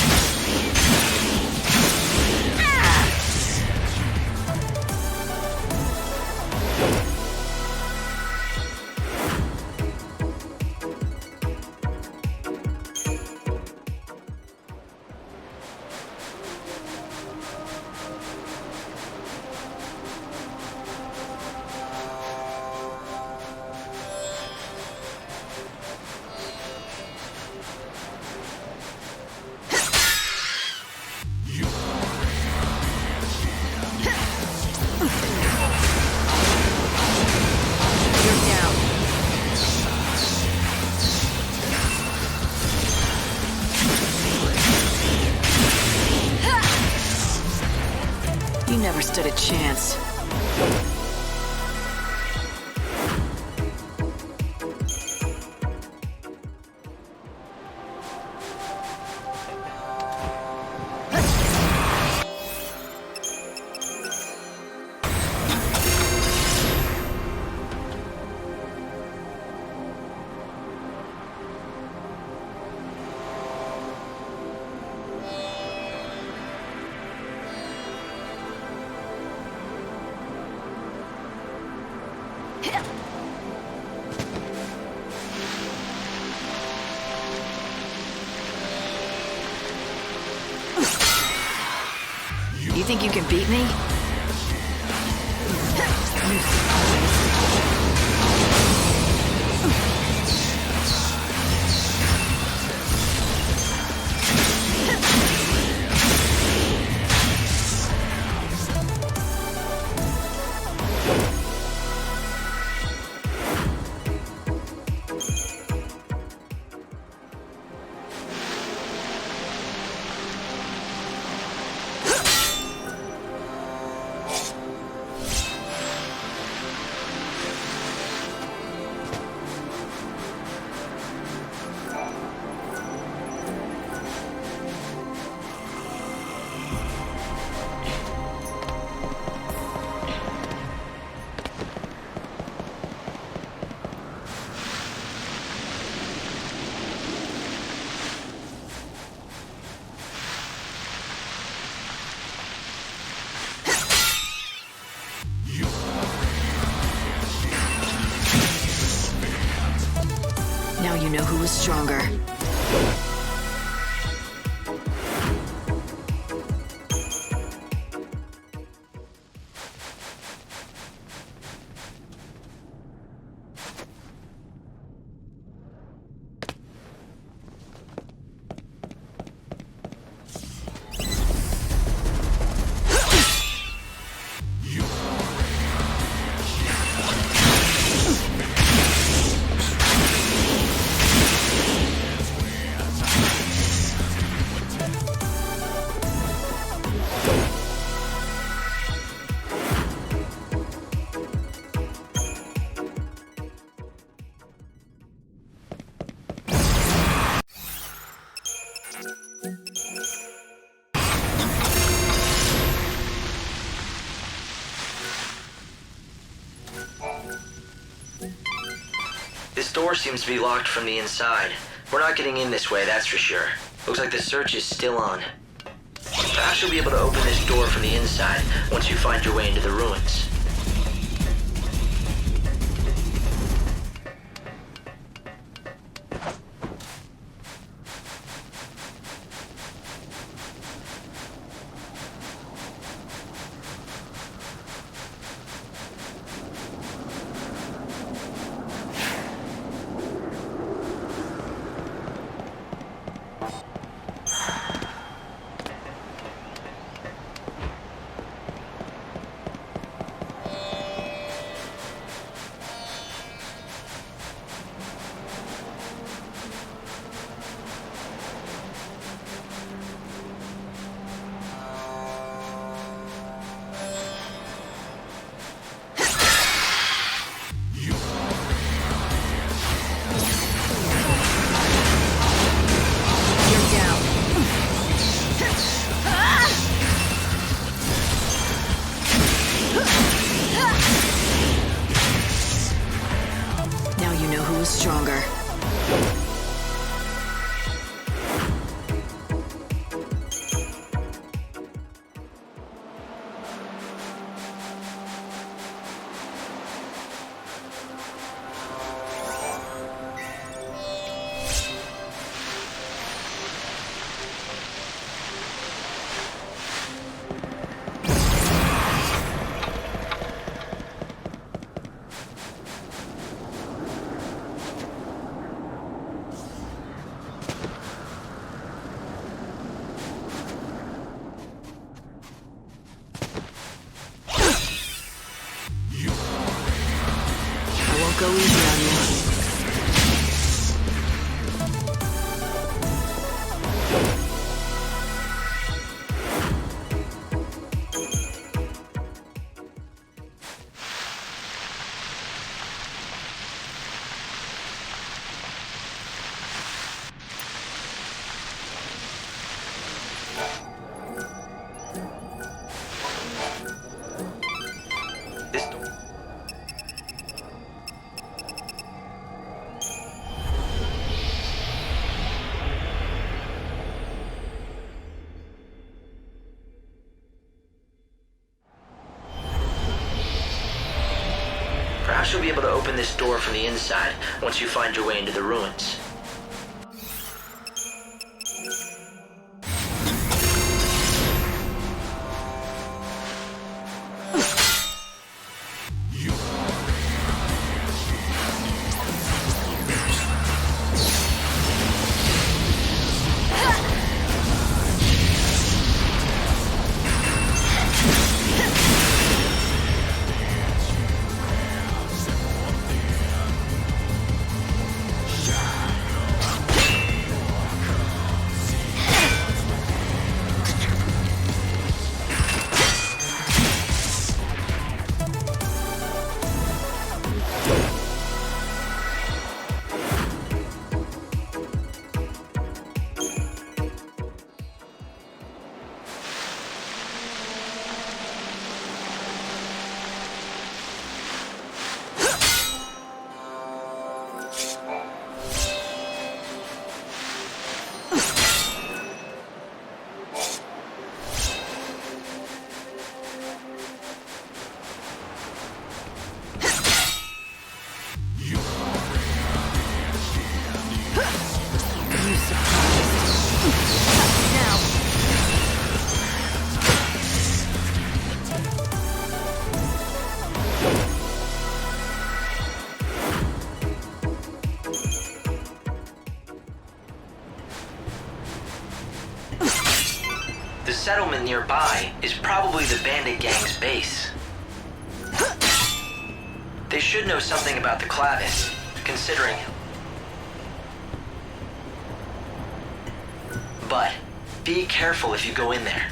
You never stood a chance. think you can beat me? Now you know who is stronger. This door seems to be locked from the inside. We're not getting in this way, that's for sure. Looks like the search is still on. Perhaps you'll be able to open this door from the inside once you find your way into the ruins. Stronger. Go easy on you. Perhaps you'll be able to open this door from the inside once you find your way into the ruins. The settlement nearby is probably the bandit gang's base. They should know something about the Clavis, considering... But be careful if you go in there.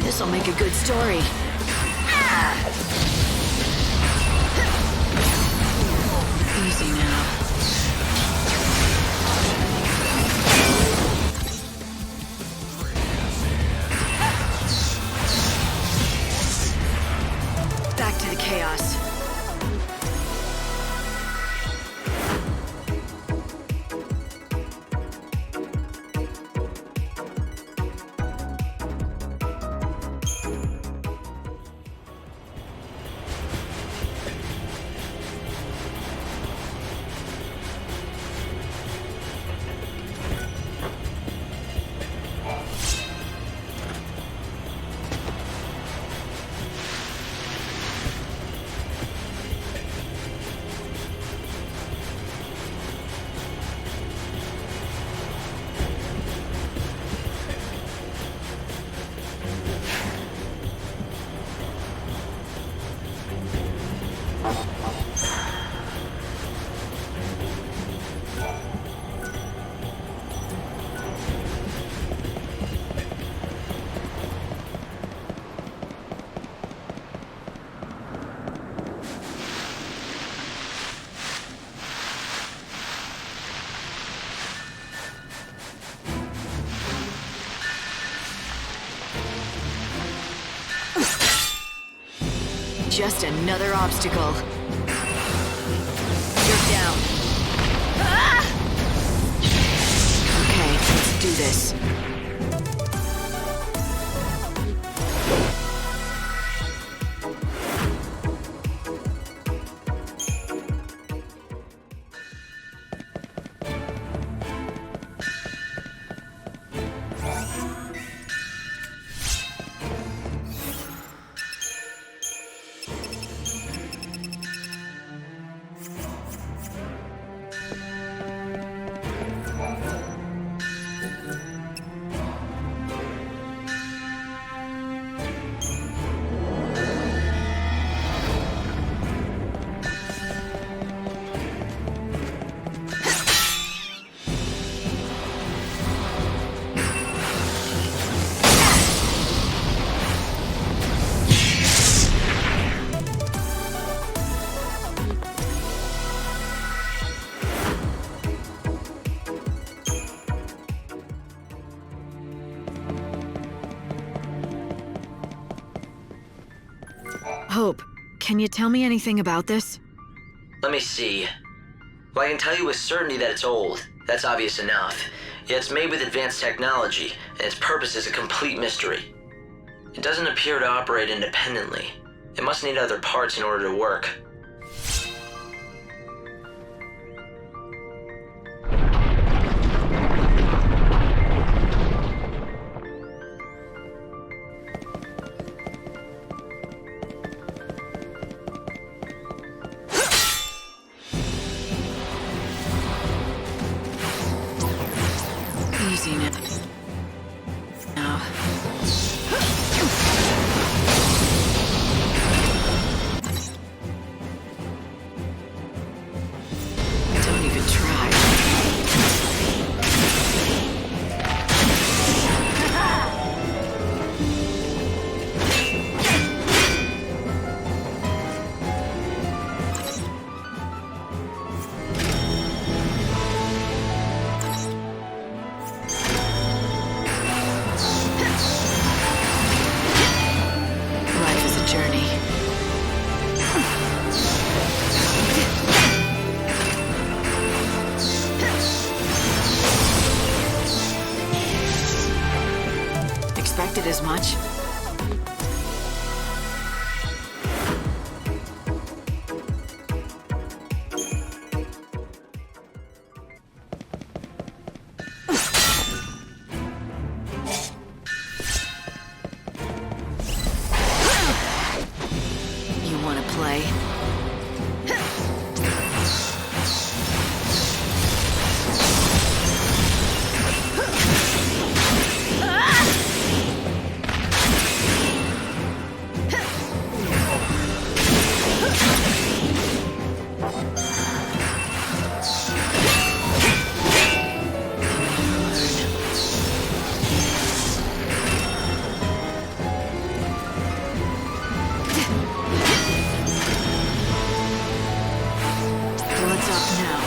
This'll make a good story. Easy now. Back to the chaos. Just another obstacle. You're down. Okay, let's do this. Hope, can you tell me anything about this? Let me see. Well, I can tell you with certainty that it's old. That's obvious enough. Yet it's made with advanced technology, and its purpose is a complete mystery. It doesn't appear to operate independently. It must need other parts in order to work. Easy now. Don't even try. Life is a journey. Expected as much. You want to play? Blood's up now.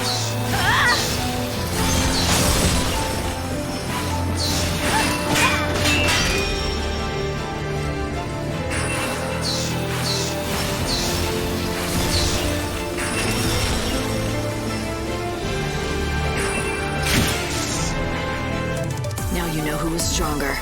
Now you know who is stronger.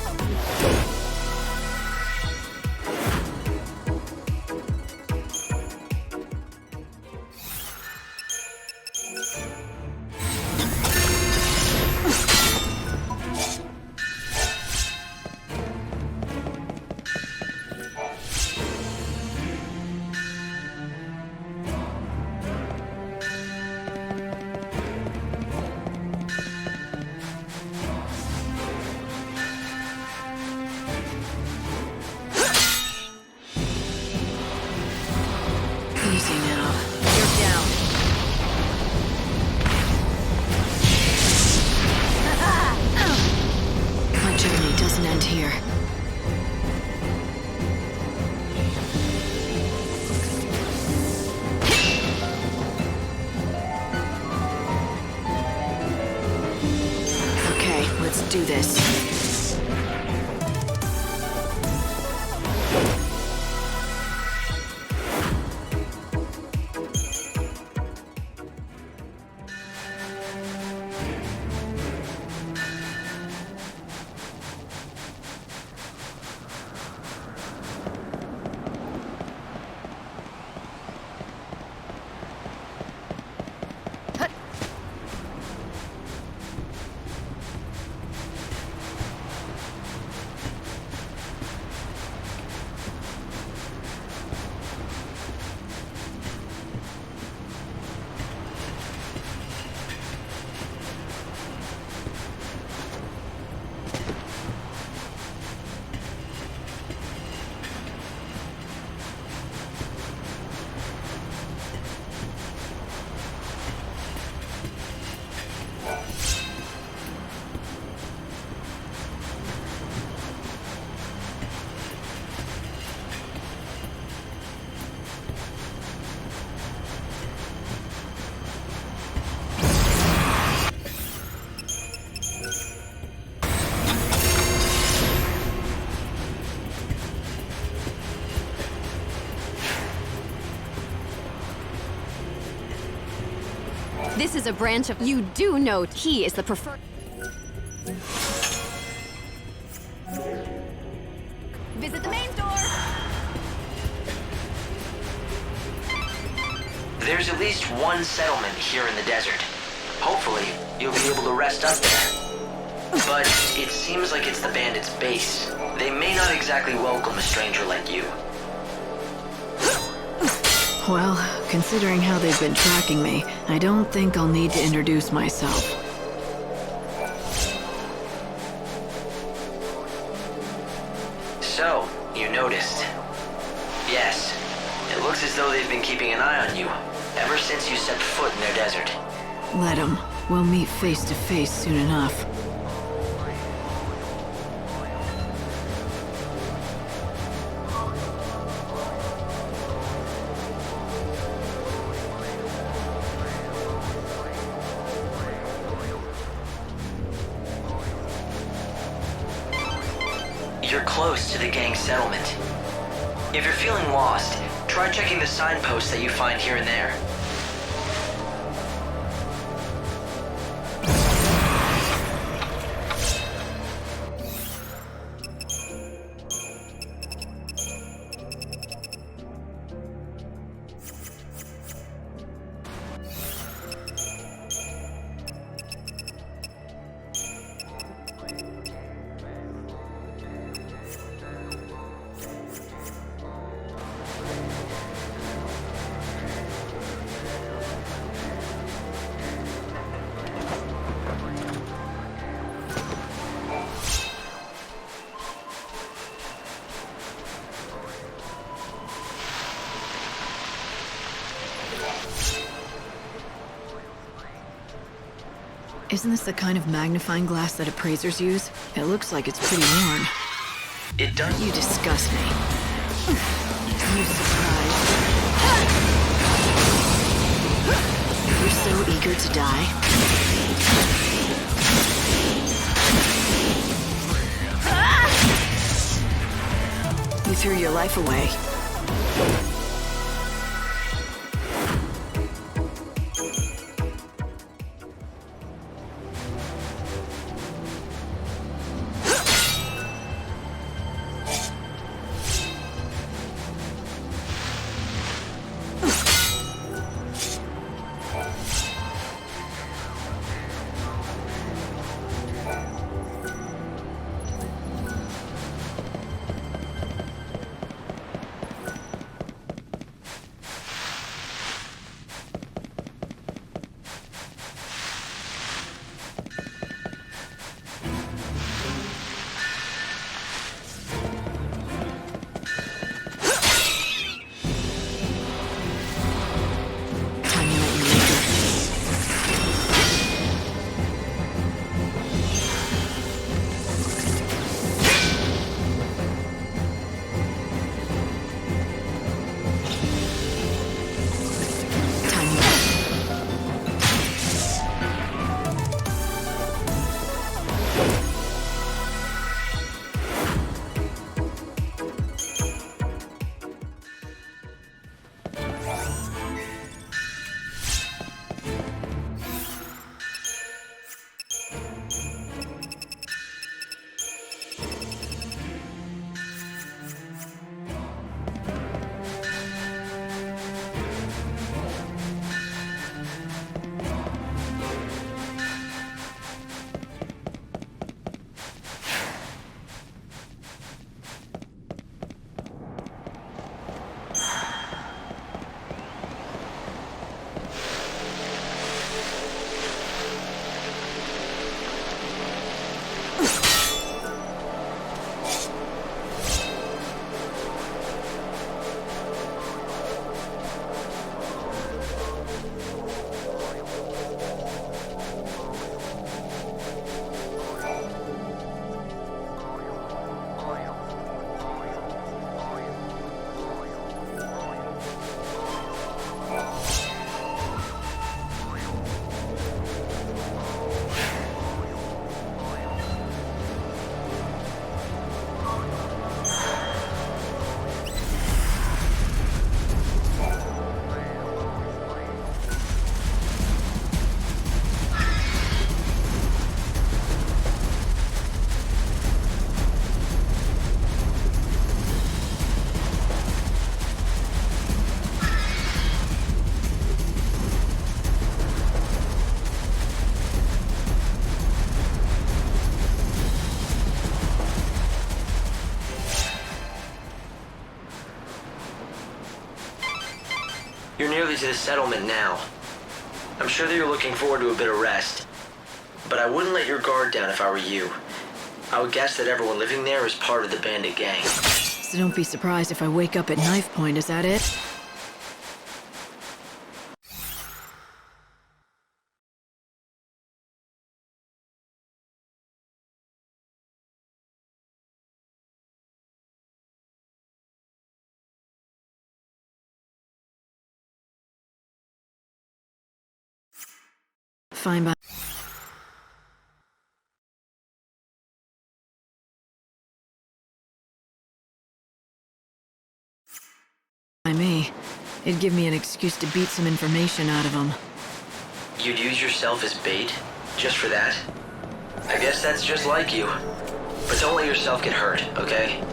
Easy now. You're down. My journey doesn't end here. Okay, let's do this. This is a branch of... You do know he is the preferred... Visit the main door! There's at least one settlement here in the desert. Hopefully, you'll be able to rest up there. But it seems like it's the bandits' base. They may not exactly welcome a stranger like you. Well, considering how they've been tracking me, I don't think I'll need to introduce myself. So, you noticed. Yes, it looks as though they've been keeping an eye on you ever since you set foot in their desert. Let 'em. We'll meet face to face soon enough. You're close to the gang settlement. If you're feeling lost, try checking the signposts that you find here and there. Isn't this the kind of magnifying glass that appraisers use? It looks like it's pretty worn. It does. You disgust me. You surprised? You're so eager to die? You threw your life away. You're nearly to the settlement now. I'm sure that you're looking forward to a bit of rest, but I wouldn't let your guard down if I were you. I would guess that everyone living there is part of the bandit gang. So don't be surprised if I wake up at knife point, is that it? Fine by me. It'd give me an excuse to beat some information out of them. You'd use yourself as bait? Just for that? I guess that's just like you. But don't let yourself get hurt, okay?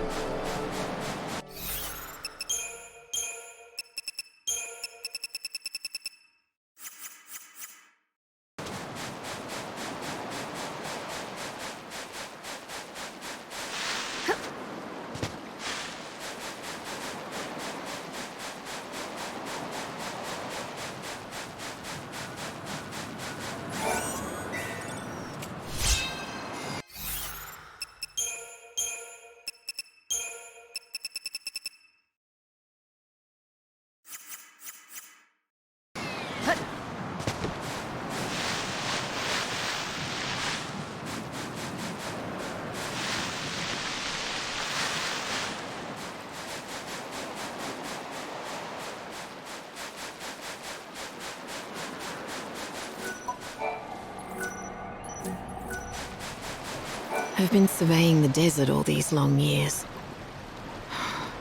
I've been surveying the desert all these long years.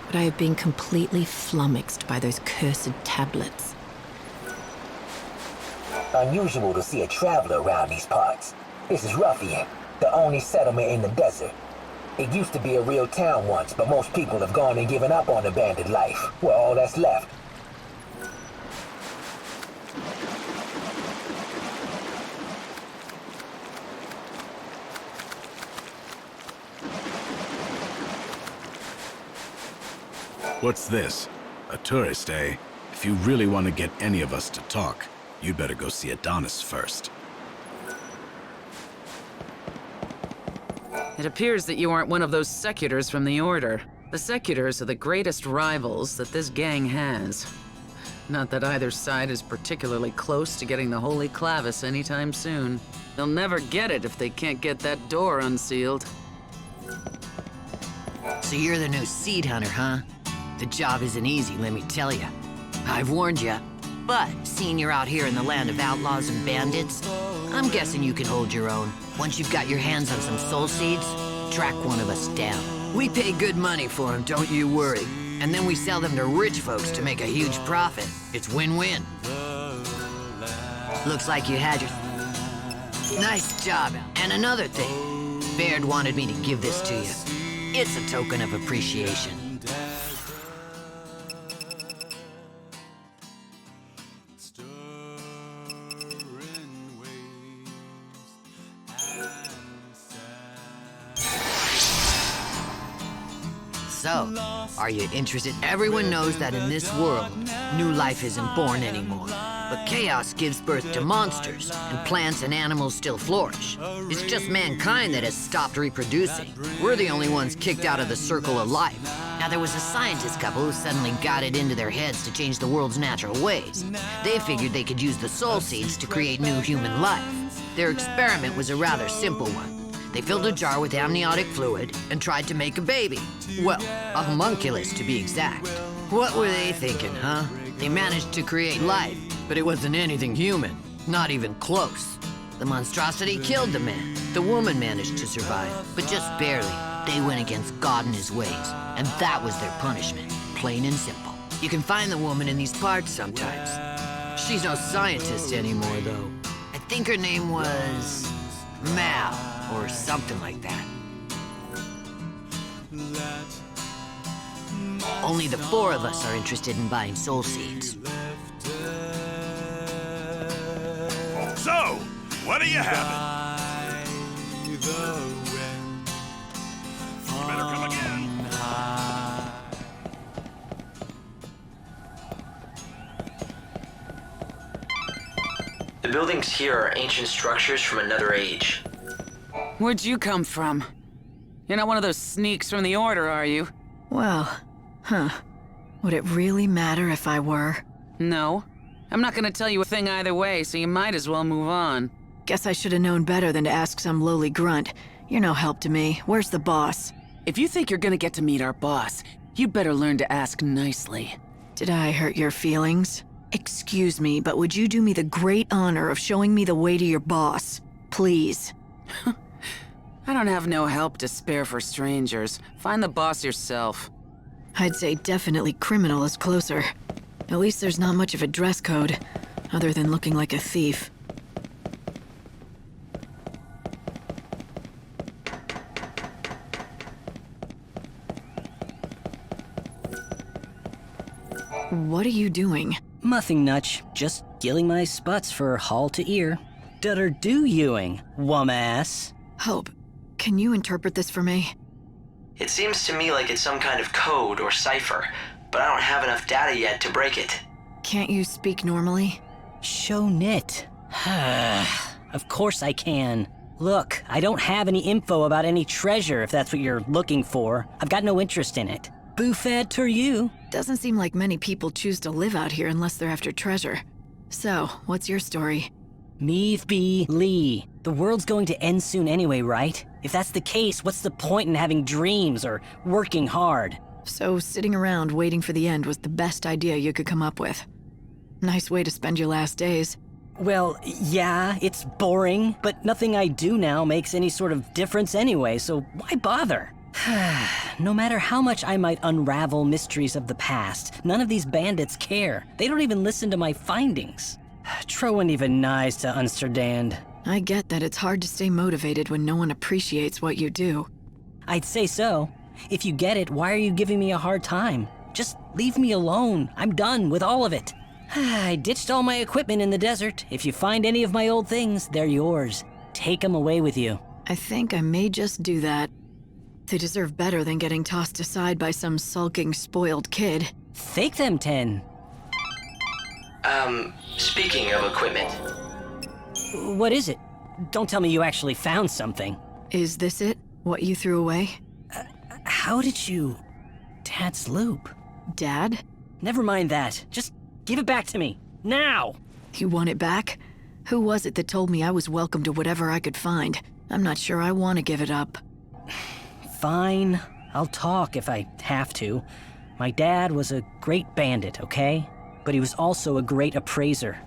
But I have been completely flummoxed by those cursed tablets. Unusual to see a traveler around these parts. This is Ruffian, the only settlement in the desert. It used to be a real town once, but most people have gone and given up on the bandit life. We're all that's left. What's this? A tourist, eh? If you really want to get any of us to talk, you'd better go see Adonis first. It appears that you aren't one of those secutors from the Order. The secutors are the greatest rivals that this gang has. Not that either side is particularly close to getting the Holy Clavis anytime soon. They'll never get it if they can't get that door unsealed. So you're the new seed hunter, huh? The job isn't easy, let me tell you. I've warned you. But seeing you're out here in the land of outlaws and bandits, I'm guessing you can hold your own. Once you've got your hands on some soul seeds, track one of us down. We pay good money for them, don't you worry. And then we sell them to rich folks to make a huge profit. It's win-win. Looks like you had your... Nice job. And another thing, Baird wanted me to give this to you. It's a token of appreciation. So, are you interested? Everyone knows that in this world, new life isn't born anymore. But chaos gives birth to monsters, and plants and animals still flourish. It's just mankind that has stopped reproducing. We're the only ones kicked out of the circle of life. Now, there was a scientist couple who suddenly got it into their heads to change the world's natural ways. They figured they could use the soul seeds to create new human life. Their experiment was a rather simple one. They filled a jar with amniotic fluid and tried to make a baby. Well, a homunculus to be exact. What were they thinking, huh? They managed to create life, but it wasn't anything human. Not even close. The monstrosity killed the man. The woman managed to survive, but just barely. They went against God and his ways, and that was their punishment. Plain and simple. You can find the woman in these parts sometimes. She's no scientist anymore, though. I think her name was... Mal. Or something like that. Only the four of us are interested in buying soul seeds. So, what are you having? You better come again. The buildings here are ancient structures from another age. Where'd you come from? You're not one of those sneaks from the Order, are you? Well, would it really matter if I were? No. I'm not gonna tell you a thing either way, so you might as well move on. Guess I should have known better than to ask some lowly grunt. You're no help to me. Where's the boss? If you think you're gonna get to meet our boss, you'd better learn to ask nicely. Did I hurt your feelings? Excuse me, but would you do me the great honor of showing me the way to your boss? Please. I don't have no help to spare for strangers. Find the boss yourself. I'd say definitely criminal is closer. At least there's not much of a dress code, other than looking like a thief. What are you doing? Nothing much. Just gilling my sputs for hall to ear. Dutter do youing, wum-ass. Hope, can you interpret this for me? It seems to me like it's some kind of code or cipher, but I don't have enough data yet to break it. Can't you speak normally? Show nit. Of course I can. Look, I don't have any info about any treasure if that's what you're looking for. I've got no interest in it. Buffad to you. Doesn't seem like many people choose to live out here unless they're after treasure. So, what's your story? Meave be Lee. The world's going to end soon anyway, right? If that's the case, what's the point in having dreams or working hard? So sitting around waiting for the end was the best idea you could come up with. Nice way to spend your last days. Well, yeah, it's boring, but nothing I do now makes any sort of difference anyway, so why bother? No matter how much I might unravel mysteries of the past, none of these bandits care. They don't even listen to my findings. Troen even nice to understand. I get that it's hard to stay motivated when no one appreciates what you do. I'd say so. If you get it, why are you giving me a hard time? Just leave me alone. I'm done with all of it. I ditched all my equipment in the desert. If you find any of my old things, they're yours. Take them away with you. I think I may just do that. They deserve better than getting tossed aside by some sulking, spoiled kid. Take them, 10. Speaking of equipment. What is it? Don't tell me you actually found something. Is this it? What you threw away? How did you... Dad's loop. Dad? Never mind that. Just give it back to me. Now! You want it back? Who was it that told me I was welcome to whatever I could find? I'm not sure I want to give it up. Fine. I'll talk if I have to. My dad was a great bandit, okay? But he was also a great appraiser.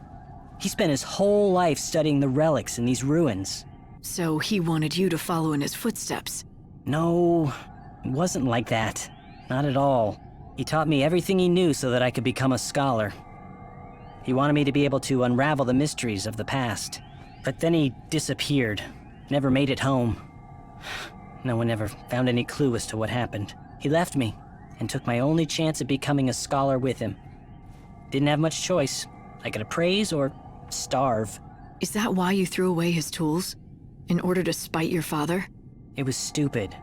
He spent his whole life studying the relics in these ruins. So he wanted you to follow in his footsteps? No, it wasn't like that. Not at all. He taught me everything he knew so that I could become a scholar. He wanted me to be able to unravel the mysteries of the past. But then he disappeared. Never made it home. No one ever found any clue as to what happened. He left me, and took my only chance at becoming a scholar with him. Didn't have much choice. I could appraise or starve. Is that why you threw away his tools? In order to spite your father? It was stupid.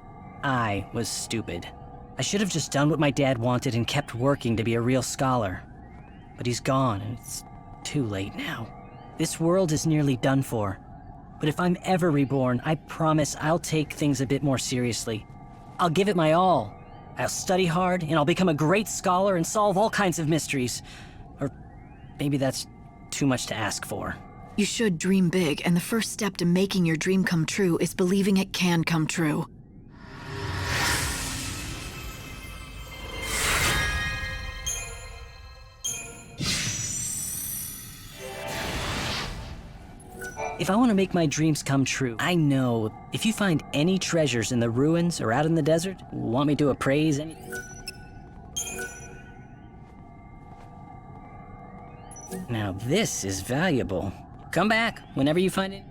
I was stupid. I should have just done what my dad wanted and kept working to be a real scholar. But he's gone, and it's too late now. This world is nearly done for. But if I'm ever reborn, I promise I'll take things a bit more seriously. I'll give it my all. I'll study hard, and I'll become a great scholar and solve all kinds of mysteries. Or maybe that's too much to ask for. You should dream big, and the first step to making your dream come true is believing it can come true. If I want to make my dreams come true, I know if you find any treasures in the ruins or out in the desert, want me to appraise any... Now this is valuable. Come back whenever you find it.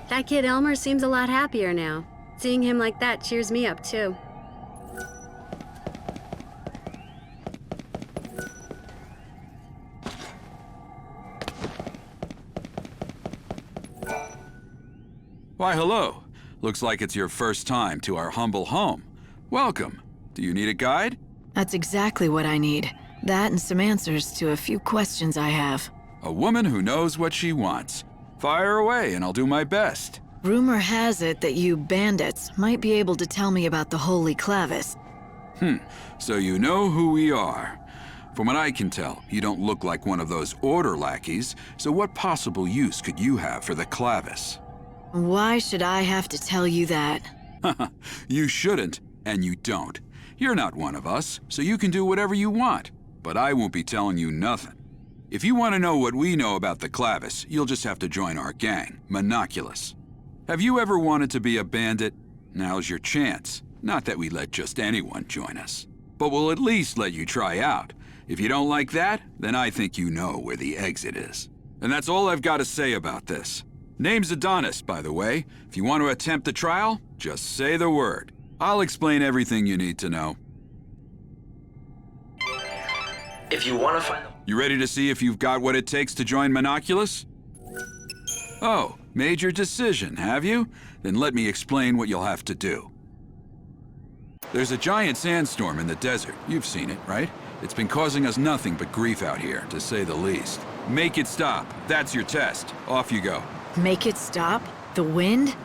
That kid Elmer seems a lot happier now. Seeing him like that cheers me up, too. Why, hello. Looks like it's your first time to our humble home. Welcome. Do you need a guide? That's exactly what I need. That and some answers to a few questions I have. A woman who knows what she wants. Fire away and I'll do my best. Rumor has it that you bandits might be able to tell me about the Holy Clavis. So you know who we are. From what I can tell, you don't look like one of those order lackeys, so what possible use could you have for the Clavis? Why should I have to tell you that? You shouldn't, and you don't. You're not one of us, so you can do whatever you want. But I won't be telling you nothing. If you want to know what we know about the Clavis, you'll just have to join our gang, Monoculus. Have you ever wanted to be a bandit? Now's your chance. Not that we let just anyone join us. But we'll at least let you try out. If you don't like that, then I think you know where the exit is. And that's all I've got to say about this. Name's Adonis, by the way. If you want to attempt the trial, just say the word. I'll explain everything you need to know. If you want to find the... You ready to see if you've got what it takes to join Monoculus? Oh, made your decision, have you? Then let me explain what you'll have to do. There's a giant sandstorm in the desert. You've seen it, right? It's been causing us nothing but grief out here, to say the least. Make it stop. That's your test. Off you go. Make it stop? The wind?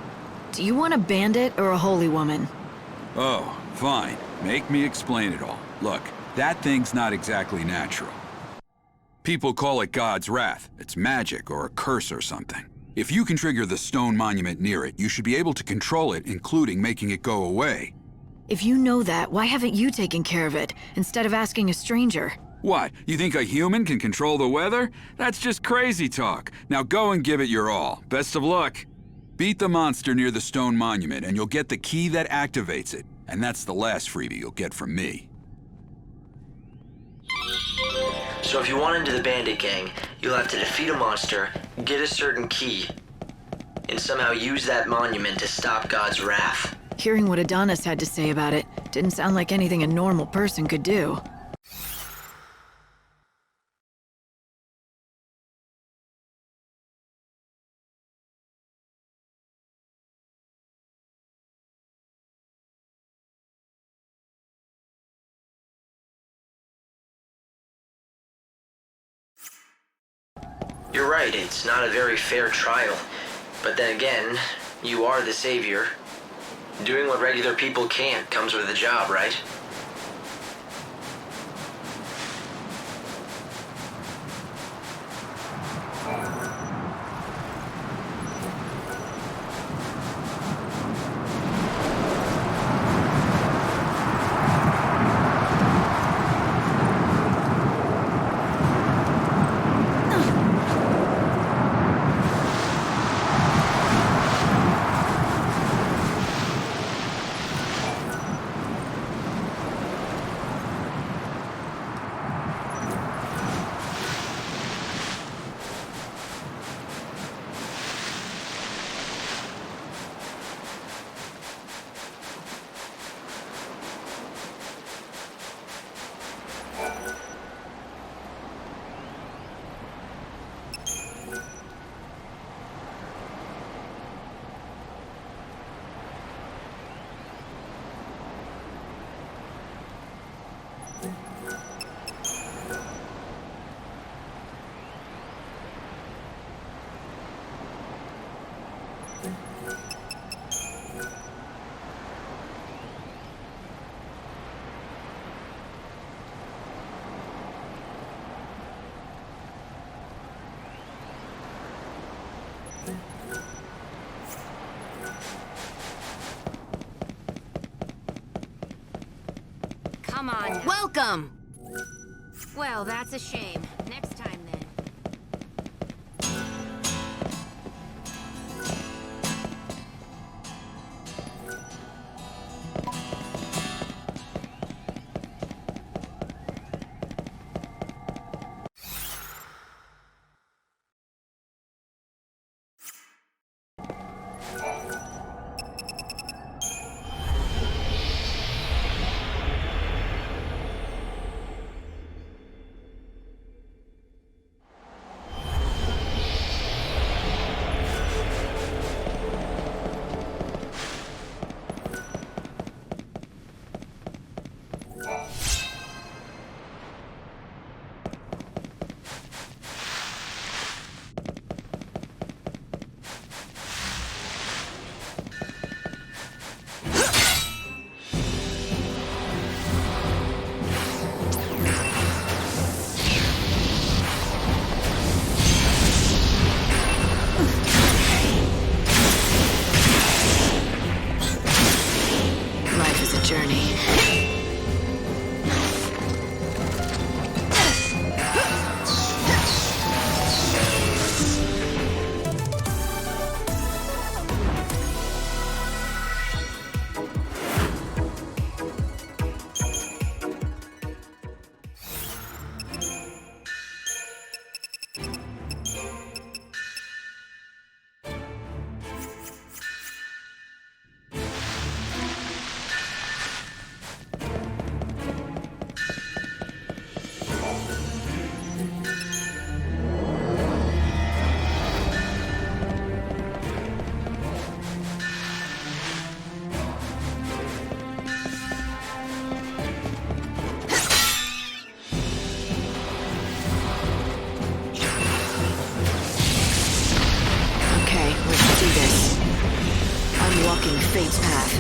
Do you want a bandit or a holy woman? Oh, fine. Make me explain it all. Look, that thing's not exactly natural. People call it God's wrath. It's magic or a curse or something. If you can trigger the stone monument near it, you should be able to control it, including making it go away. If you know that, why haven't you taken care of it, instead of asking a stranger? What, you think a human can control the weather? That's just crazy talk. Now go and give it your all. Best of luck. Beat the monster near the stone monument, and you'll get the key that activates it. And that's the last freebie you'll get from me. So if you want into the bandit gang, you'll have to defeat a monster, get a certain key, and somehow use that monument to stop God's wrath. Hearing what Adonis had to say about it didn't sound like anything a normal person could do. You're right, it's not a very fair trial. But then again, you are the savior. Doing what regular people can't comes with a job, right? Come on. Welcome! Well, that's a shame. Next time, then. Walking fate's path.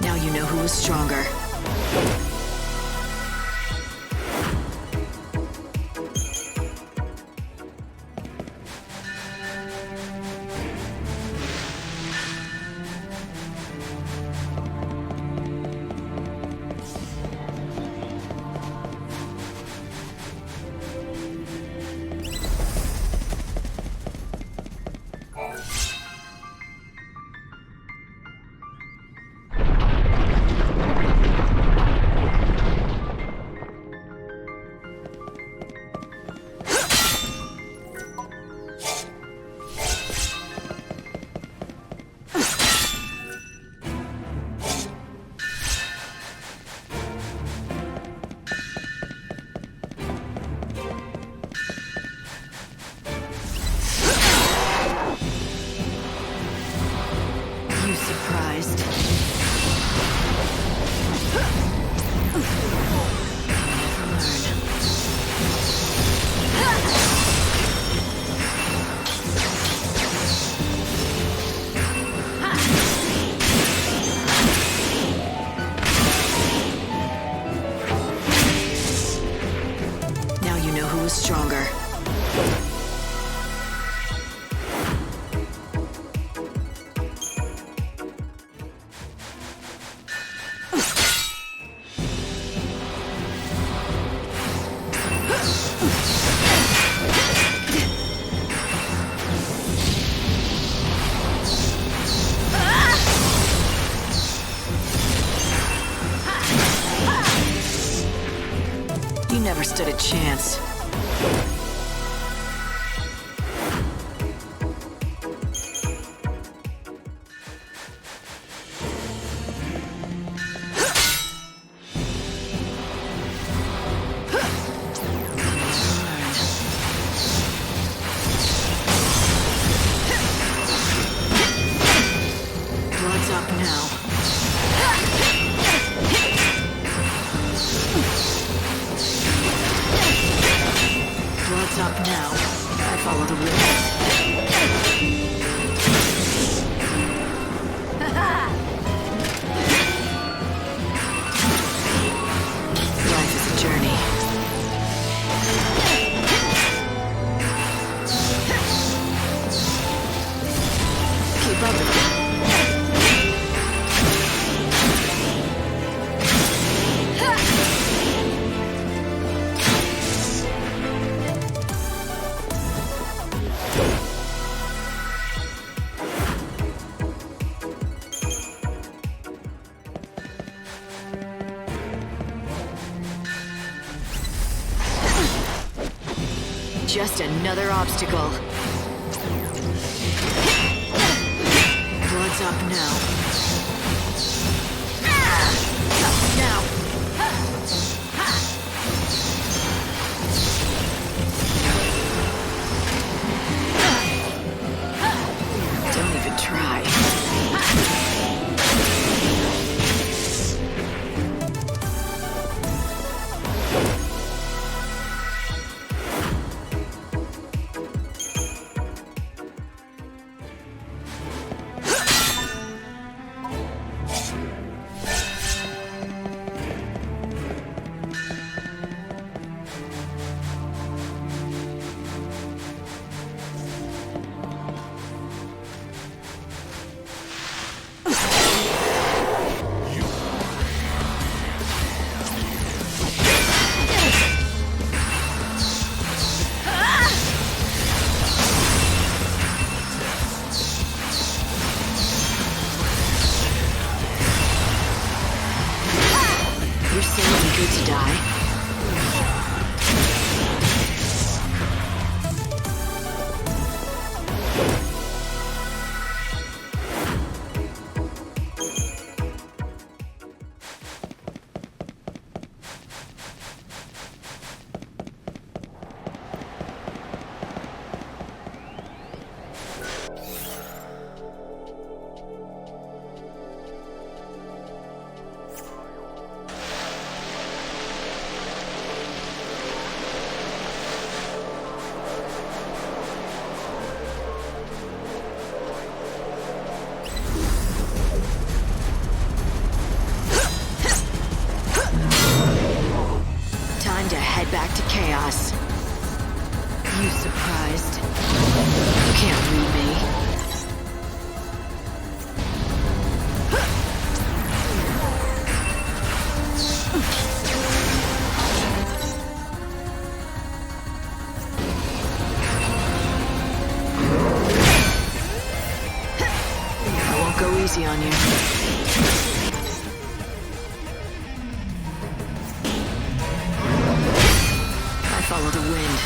Now you know who is stronger. Stronger. You never stood a chance. Just another obstacle. Blood's up now. Now. Don't even try. back to chaos. You surprised? You can't read me. I won't go easy on you. Follow the wind.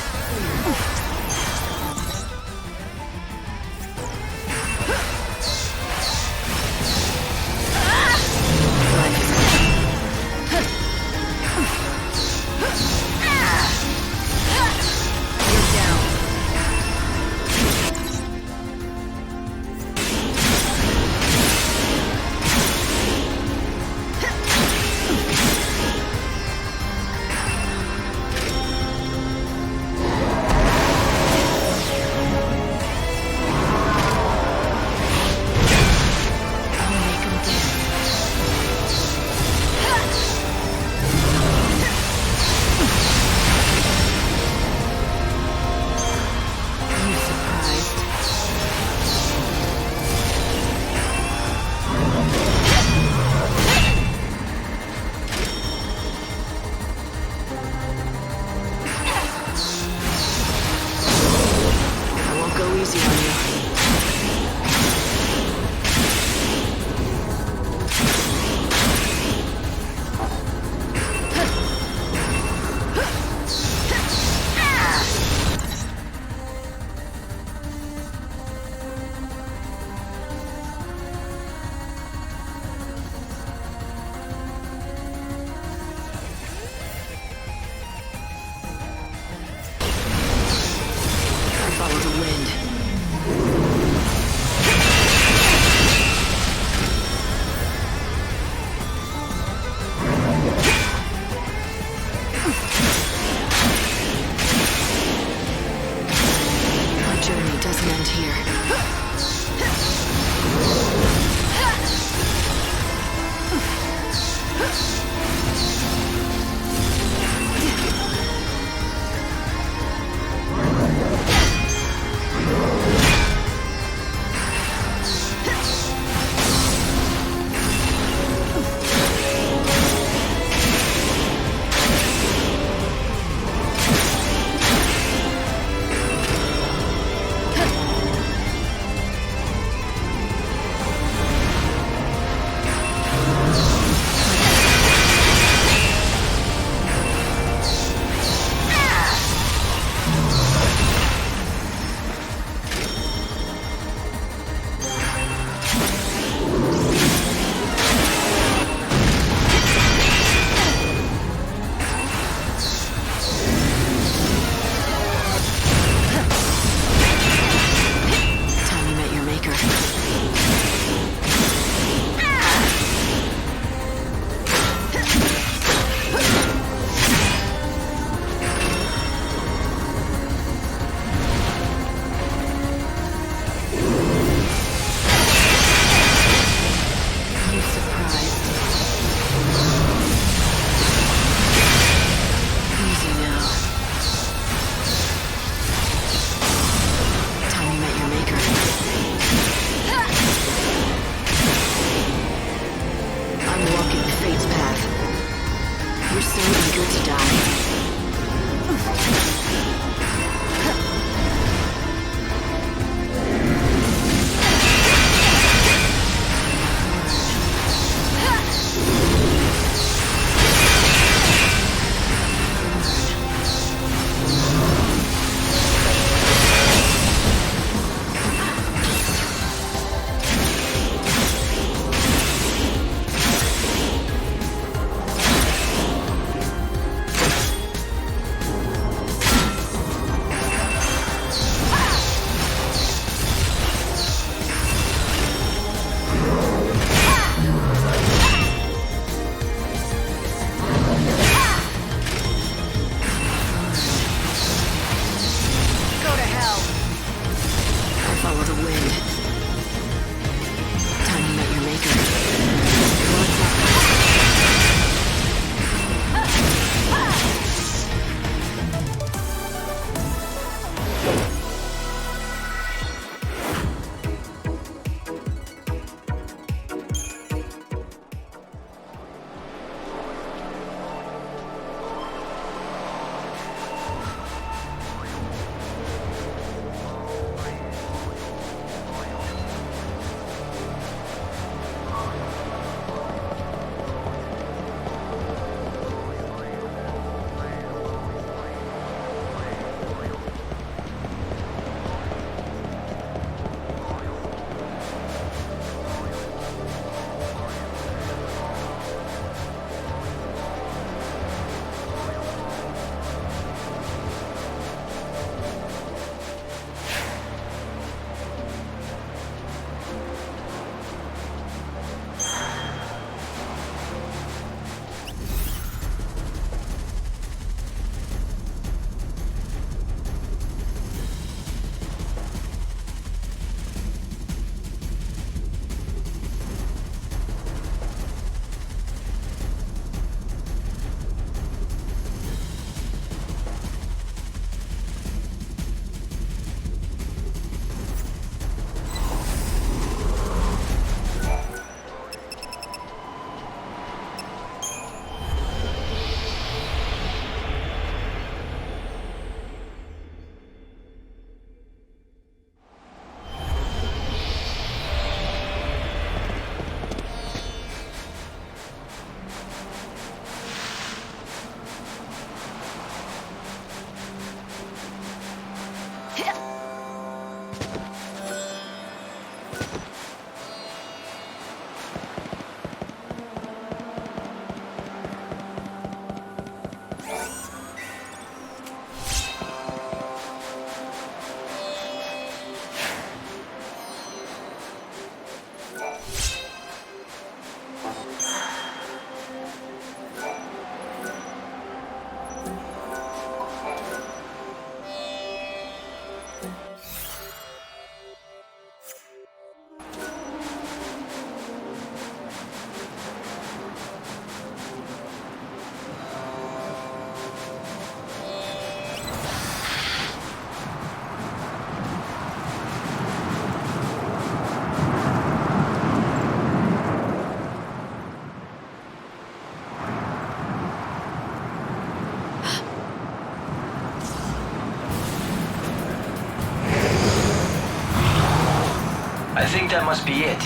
think that must be it.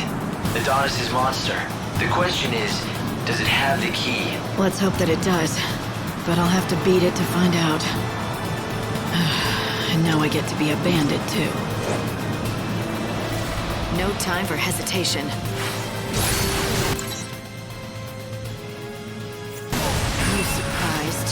Adonis's monster. The question is, does it have the key? Let's hope that it does. But I'll have to beat it to find out. And now I get to be a bandit, too. No time for hesitation. Are you surprised?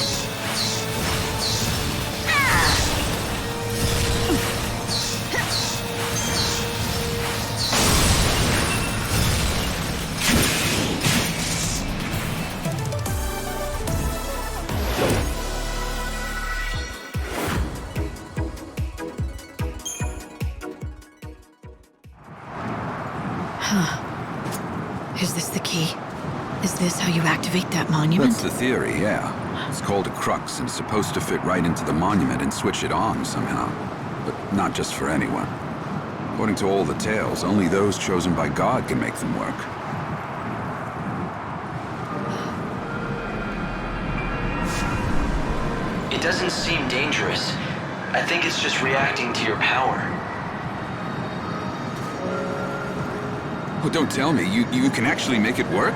Is this the key? Is this how you activate that monument? That's the theory, yeah. It's called a crux, and it's supposed to fit right into the monument and switch it on somehow. But not just for anyone. According to all the tales, only those chosen by God can make them work. It doesn't seem dangerous. I think it's just reacting to your power. Oh, don't tell me. You can actually make it work?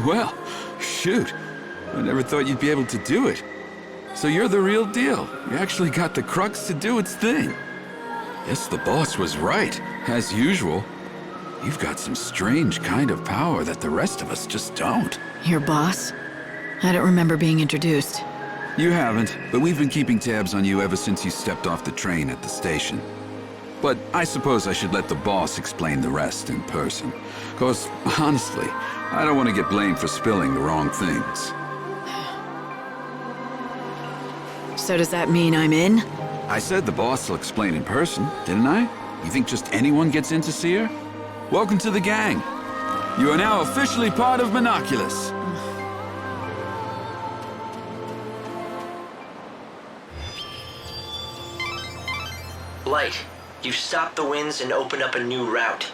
Well, shoot. I never thought you'd be able to do it. So you're the real deal. You actually got the crux to do its thing. Guess the boss was right, as usual. You've got some strange kind of power that the rest of us just don't. Your boss? I don't remember being introduced. You haven't, but we've been keeping tabs on you ever since you stepped off the train at the station. But I suppose I should let the boss explain the rest in person. 'Cause, honestly, I don't want to get blamed for spilling the wrong things. So does that mean I'm in? I said the boss will explain in person, didn't I? You think just anyone gets in to see her? Welcome to the gang. You are now officially part of Monoculus. Light, you've stopped the winds and opened up a new route.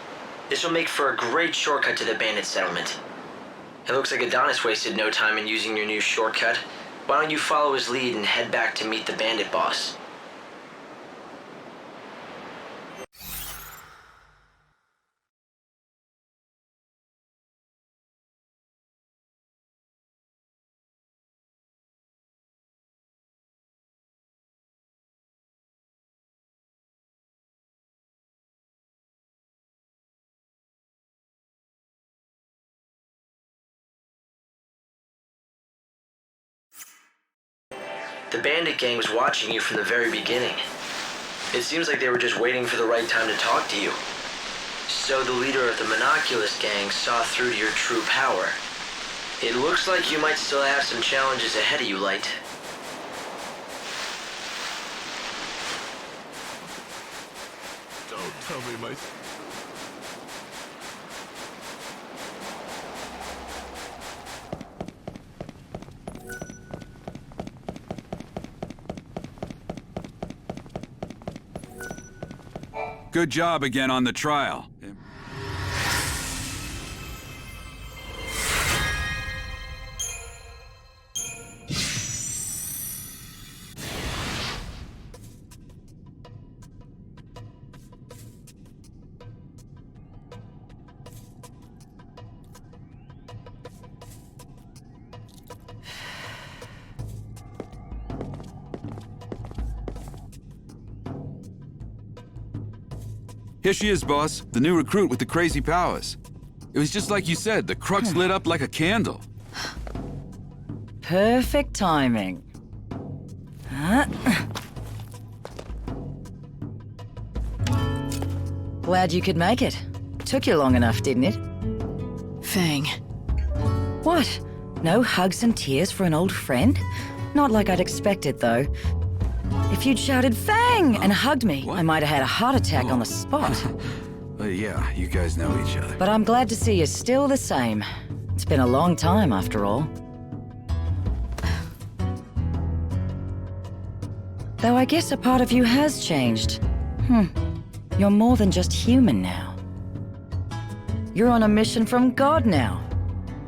This will make for a great shortcut to the bandit settlement. It looks like Adonis wasted no time in using your new shortcut. Why don't you follow his lead and head back to meet the bandit boss? The bandit gang was watching you from the very beginning. It seems like they were just waiting for the right time to talk to you. So the leader of the Monoculus gang saw through to your true power. It looks like you might still have some challenges ahead of you, Light. Don't tell me my... Good job again on the trial. Here she is, boss. The new recruit with the crazy powers. It was just like you said, the crux lit up like a candle. Perfect timing. Glad you could make it. Took you long enough, didn't it? Fang. What? No hugs and tears for an old friend? Not like I'd expected, though. If you'd shouted Fang and hugged me, I might have had a heart attack on the spot. Yeah, you guys know each other. But I'm glad to see you're still the same. It's been a long time, after all. Though I guess a part of you has changed. You're more than just human now. You're on a mission from God now.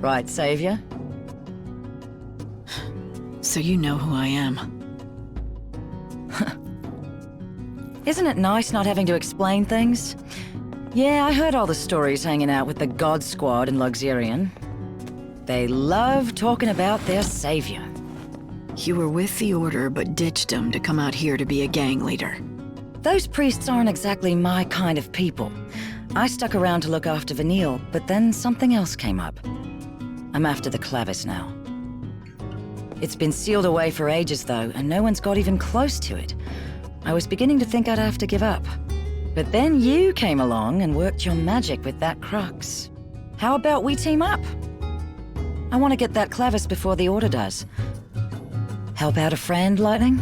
Right, Savior? So you know who I am. Isn't it nice not having to explain things? Yeah, I heard all the stories hanging out with the God Squad in Luxurion. They love talking about their savior. You were with the Order, but ditched them to come out here to be a gang leader. Those priests aren't exactly my kind of people. I stuck around to look after Vanille, but then something else came up. I'm after the clavis now. It's been sealed away for ages, though, and no one's got even close to it. I was beginning to think I'd have to give up. But then you came along and worked your magic with that crux. How about we team up? I want to get that clavis before the Order does. Help out a friend, Lightning?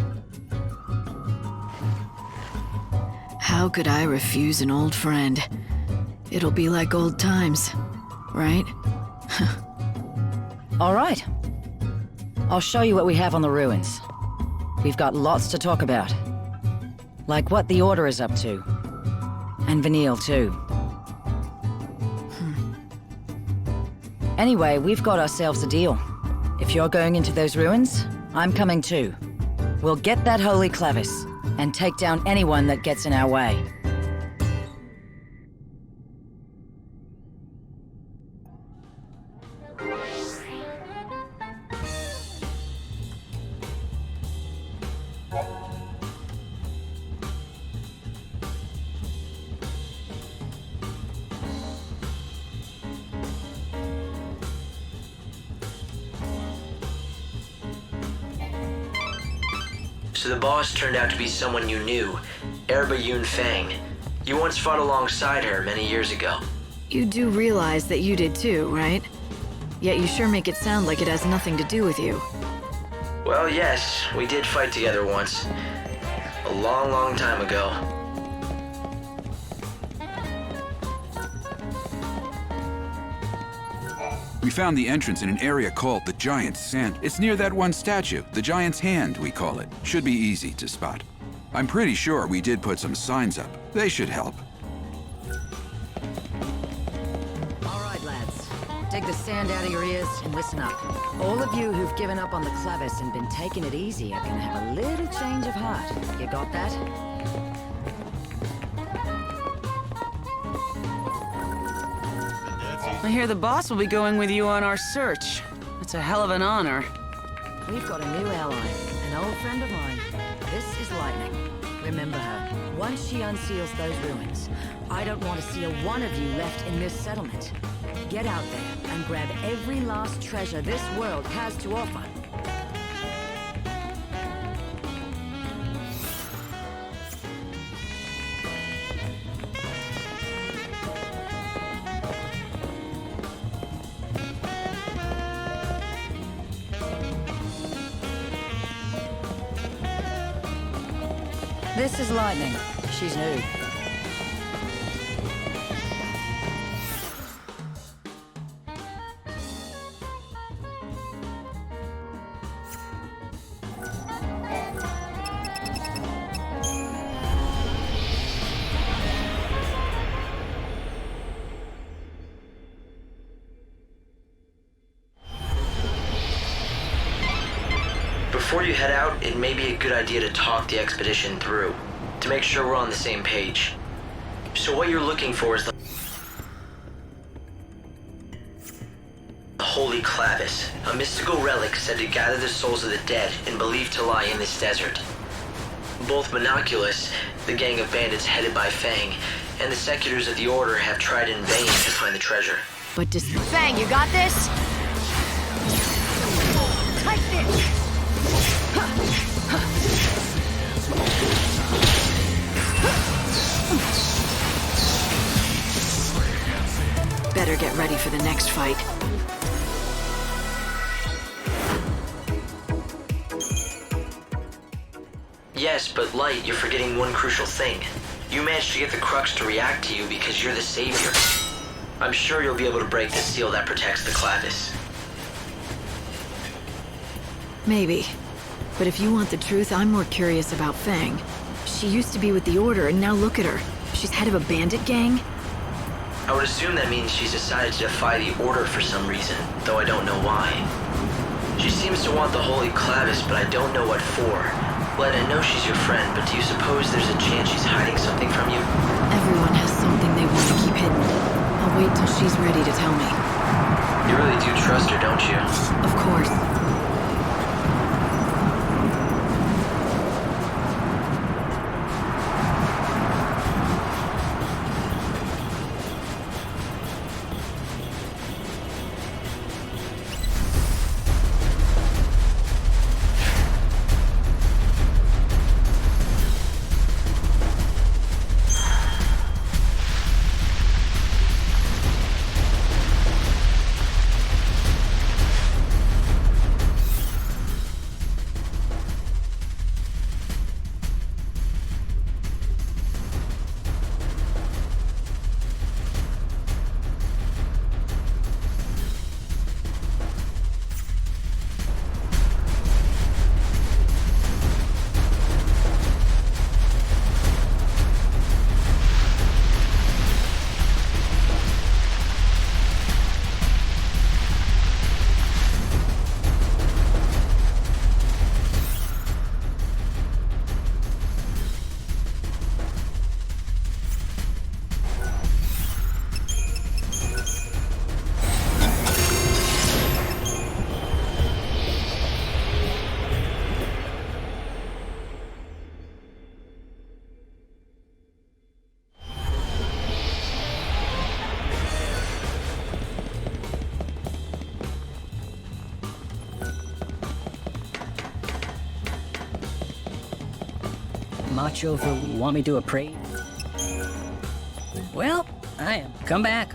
How could I refuse an old friend? It'll be like old times, right? All right. I'll show you what we have on the ruins. We've got lots to talk about. Like what the Order is up to. And Vanille, too. Anyway, we've got ourselves a deal. If you're going into those ruins, I'm coming too. We'll get that holy clavis, and take down anyone that gets in our way. So the boss turned out to be someone you knew, Fang. You once fought alongside her many years ago. You do realize that you did too, right? Yet you sure make it sound like it has nothing to do with you. Well, yes, we did fight together once. A long, long time ago. We found the entrance in an area called the Giant's Sand. It's near that one statue, the Giant's Hand, we call it. Should be easy to spot. I'm pretty sure we did put some signs up. They should help. All right, lads. Take the sand out of your ears and listen up. All of you who've given up on the clavis and been taking it easy are gonna have a little change of heart. You got that? I hear the boss will be going with you on our search. It's a hell of an honor. We've got a new ally, an old friend of mine. This is Lightning. Remember her. Once she unseals those ruins, I don't want to see a one of you left in this settlement. Get out there and grab every last treasure this world has to offer. This is Lightning. She's new. Before you head out, it may be a good idea to talk the expedition through, to make sure we're on the same page. So what you're looking for is the Holy Clavis, a mystical relic said to gather the souls of the dead and believed to lie in this desert. Both Monoculus, the gang of bandits headed by Fang, and the Secutors of the Order have tried in vain to find the treasure. But Fang, you got this? Take this! Better get ready for the next fight. Yes, but Light, you're forgetting one crucial thing. You managed to get the crux to react to you because you're the savior. I'm sure you'll be able to break the seal that protects the clavis. Maybe. But if you want the truth, I'm more curious about Fang. She used to be with the Order, and now look at her. She's head of a bandit gang? I would assume that means she's decided to defy the Order for some reason, though I don't know why. She seems to want the Holy Clavis, but I don't know what for. Bled, I know she's your friend, but do you suppose there's a chance she's hiding something from you? Everyone has something they want to keep hidden. I'll wait till she's ready to tell me. You really do trust her, don't you? Of course. Macho for want me to appraise? Well, I am. Come back.